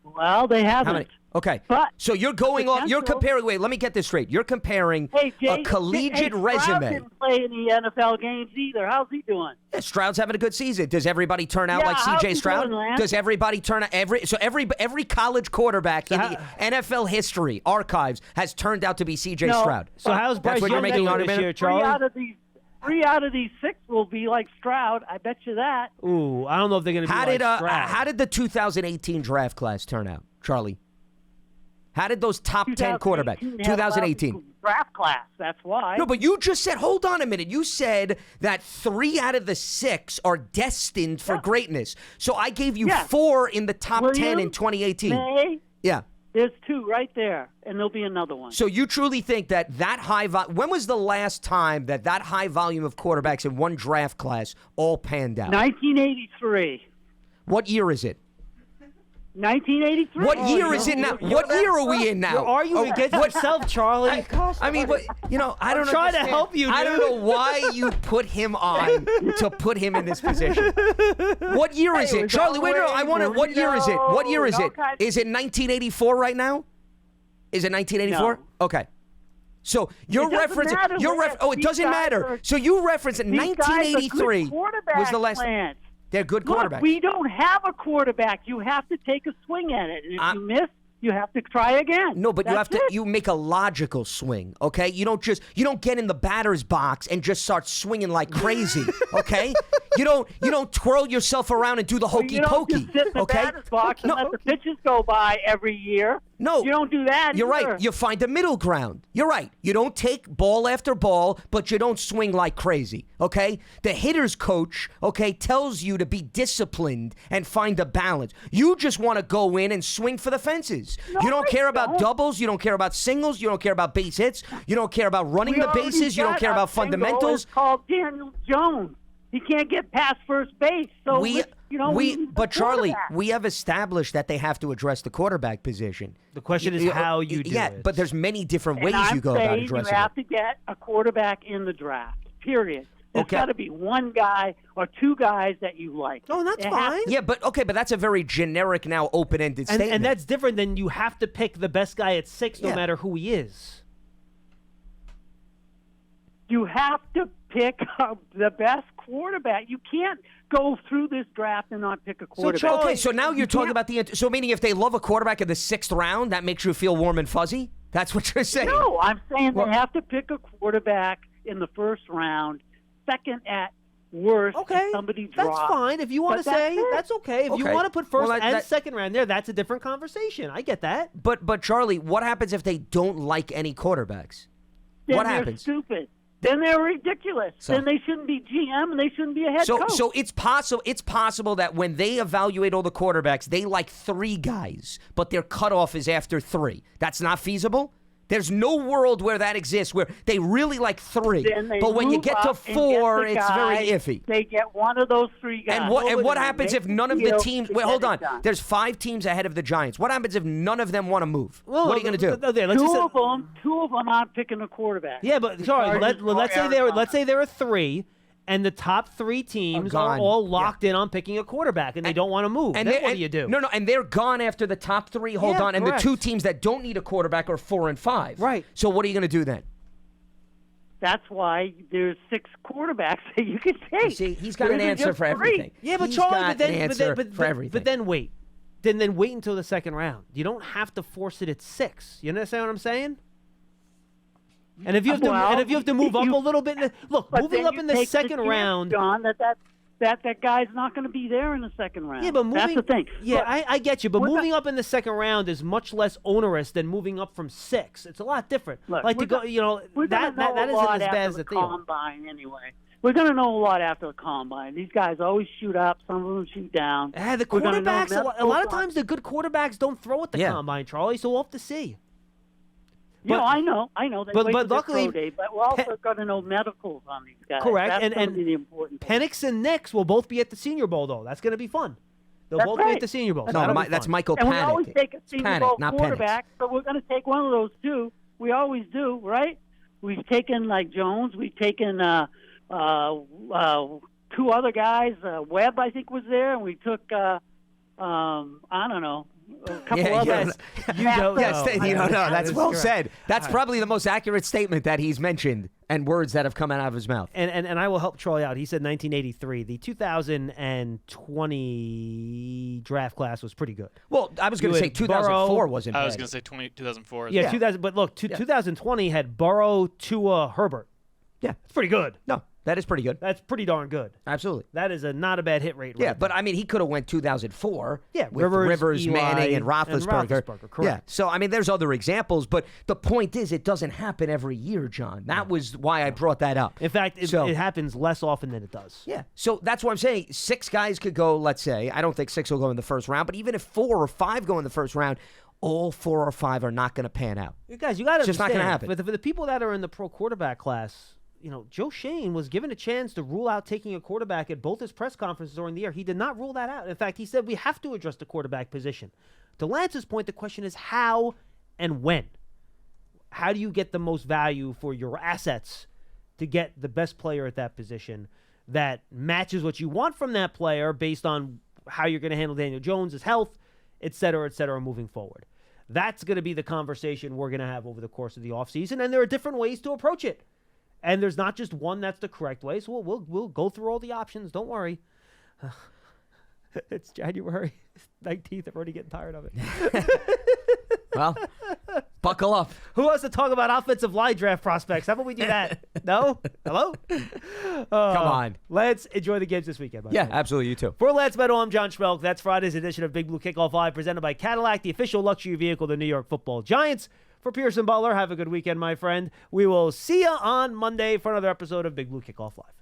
Well, they haven't. How many? Okay. But so you're going off. You're comparing. Wait, let me get this straight. You're comparing a collegiate resume. Stroud didn't play in the NFL games either. How's he doing? Yeah, Stroud's having a good season. Does everybody turn out like C.J. Stroud? Does everybody turn out every college quarterback in the NFL history archives has turned out to be C.J. Stroud? So how's Bryce Young making this year, Charlie? 3 out of these 6 will be like Stroud. I bet you that. Ooh, I don't know if they're going to be like Stroud. How did the 2018 draft class turn out, Charlie? How did those top 10 quarterbacks? 2018 draft class. That's why. No, but you just said. Hold on a minute. You said that 3 out of the 6 are destined for greatness. So I gave you 4 in the top 10 in 2018. May, yeah. There's 2 right there, and there'll be another one. So you truly think that high when was the last time that high volume of quarterbacks in one draft class all panned out? 1983. What year is it? 1983. What year is it now? What year are we in now? You're arguing against yourself, Charlie. I mean, I don't know. Trying to help you, dude. I don't know why you put him on to put him in this position. What year is it, Charlie? Wait, no, I want to. What year is it? What year is it? Is it 1984 right now? Is it 1984? No. Okay. So you're referencing. It doesn't matter. So you referenced 1983 was the last. They're good quarterbacks. Look, we don't have a quarterback. You have to take a swing at it. And if you miss, you have to try again. No, but you make a logical swing, okay? You don't get in the batter's box and just start swinging like crazy, okay? You don't twirl yourself around and do the hokey pokey, you don't just sit in the batter's box and let the pitches go by every year. No. You don't do that You're either. right. You find a middle ground. You're right. You don't take ball after ball, but you don't swing like crazy, okay? The hitter's coach, okay, tells you to be disciplined and find a balance. You just want to go in and swing for the fences. No, You don't I care about don't. doubles. You don't care about singles. You don't care about base hits. You don't care about running We the already bases. You don't got care a about single. fundamentals. It's called Daniel Jones. He can't get past first base. So we need But the Charlie, quarterback. we have established that they have to address the quarterback position. The question is how you do yeah, it. but there's many different And ways I'm you go about saying addressing you have it. to get a quarterback in the draft. Period. There's Okay. got to be one guy or two guys that you like. Oh, that's It has fine. Yeah, but that's a very generic now, open-ended statement. And that's different than you have to pick the best guy at 6 no Yeah. matter who he is. You have to pick the best quarterback. You can't go through this draft and not pick a quarterback. Charlie, okay. So now you're talking about so meaning if they love a quarterback in the 6th round, that makes you feel warm and fuzzy. That's what you're saying. No, I'm saying Well- they have to pick a quarterback in the first round, second at worst. Okay, if somebody that's drops. fine. If you want to But that's say it. that's okay. If you Okay. want to put first Well, and that- second round there, that's a different conversation. I get that. But Charlie, what happens if they don't like any quarterbacks? Then what they're happens? stupid. Then they're ridiculous. So- Then they shouldn't be GM and they shouldn't be a head coach. So it's possible that when they evaluate all the quarterbacks, they like 3 guys, but their cutoff is after 3. That's not feasible. There's no world where that exists where they really like 3, Then they but when you move get to up and 4, get the it's very guy. iffy. They get one of those 3 guys. And what Over there. happens Make if none of the deal teams? to Wait, get hold it on. done. There's 5 teams ahead of the Giants. What happens if none of them want to move? Well, What are you going to do? Okay, let's just Two of them aren't picking a quarterback. yeah, but sorry. Let's say there are 3, and the top 3 teams are gone. all locked in on picking a quarterback, and they don't want to move. And Then they- what and- do you do? No, and they're gone after the top 3. Hold Yeah, on, and correct. the 2 teams that don't need a quarterback are 4 and 5. Right. So what are you going to do then? That's why there's 6 quarterbacks that you can take. You see, he's got an There isn't answer just for 3. everything. Yeah, but He's Charlie, got but then, an but then, answer but, for everything. but then wait. Then wait until the second round. You don't have to force it at 6. You understand what I'm saying? And if you have to move up a little bit, look, But moving then up you in the take second chance, round. John, that guy's not going to be there in the second round. Yeah, but moving, that's the thing. Yeah, Look, I get you, but we're moving not- up in the second round is much less onerous than moving up from 6. It's a lot different. Look, like to we're go, go- we're that gonna know that a isn't lot as bad after as the the deal. combine anyway. We're going to know a lot after the combine. These guys always shoot up. Some of them shoot down. The We're gonna know quarterbacks, a lot of medical- times the good quarterbacks don't throw at the Yeah. combine, Charlie. So we'll have to see. You know, But- I know. They but wait for their luckily, pro day, but we're also going to know medicals on these guys. Correct, That's and- gonna and be the important thing. Penix and Nix will both be at the Senior Bowl, though. That's going to be fun. They'll That's both be right. at the Senior Bowl. so No, that'll be that's fun. Michael And we Panic. always take a It's Senior Panic, Bowl not quarterback, so we're going to take one of those too. We always do, right? We've taken like Jones. We've taken 2 other guys. Webb, I think, was there, and we took I don't know, a couple Yeah, others. You don't know. Yes, you don't know. That's is well correct. said. That's probably the most accurate statement that he's mentioned and words that have come out of his mouth. And I will help Troy out. He said 1983. The 2020 draft class was pretty good. Well, I was going to You say had 2004 Burrow. wasn't I was bad. going to say 2004. Yeah, Yeah. 2000. But look, 2020 had Burrow, Tua, Herbert. Yeah. It's pretty good. No, that is pretty good. That's pretty darn good. Absolutely. That is not a bad hit rate. Yeah, right but there. I mean, he could have went 2004 Yeah, with Rivers, Eli, Manning, and Roethlisberger. Correct. Yeah, so I mean, there's other examples, but the point is, it doesn't happen every year, John. That was why I brought that up. In fact, it happens less often than it does. Yeah, so that's what I'm saying. 6 guys could go, let's say. I don't think 6 will go in the first round, but even if 4 or 5 go in the first round, all 4 or 5 are not going to pan out. You guys, you got to It's just not understand. gonna happen. For the people that are in the pro quarterback class, Joe Shane was given a chance to rule out taking a quarterback at both his press conferences during the year. He did not rule that out. In fact, he said we have to address the quarterback position. To Lance's point, the question is how and when. How do you get the most value for your assets to get the best player at that position that matches what you want from that player based on how you're going to handle Daniel Jones' health, et cetera, moving forward? That's going to be the conversation we're going to have over the course of the offseason, and there are different ways to approach it. And there's not just one that's the correct way, so we'll go through all the options. Don't worry. It's January 19th. I'm already getting tired of it. Well, Buckle up. Who wants to talk about offensive line draft prospects? How about we do that? No? Hello? Come on. Let's enjoy the games this weekend. Yeah, absolutely. You too. For Lance Medow, I'm John Schmeelk. That's Friday's edition of Big Blue Kickoff Live, presented by Cadillac, the official luxury vehicle of the New York Football Giants. For Pearson Butler, have a good weekend, my friend. We will see you on Monday for another episode of Big Blue Kickoff Live.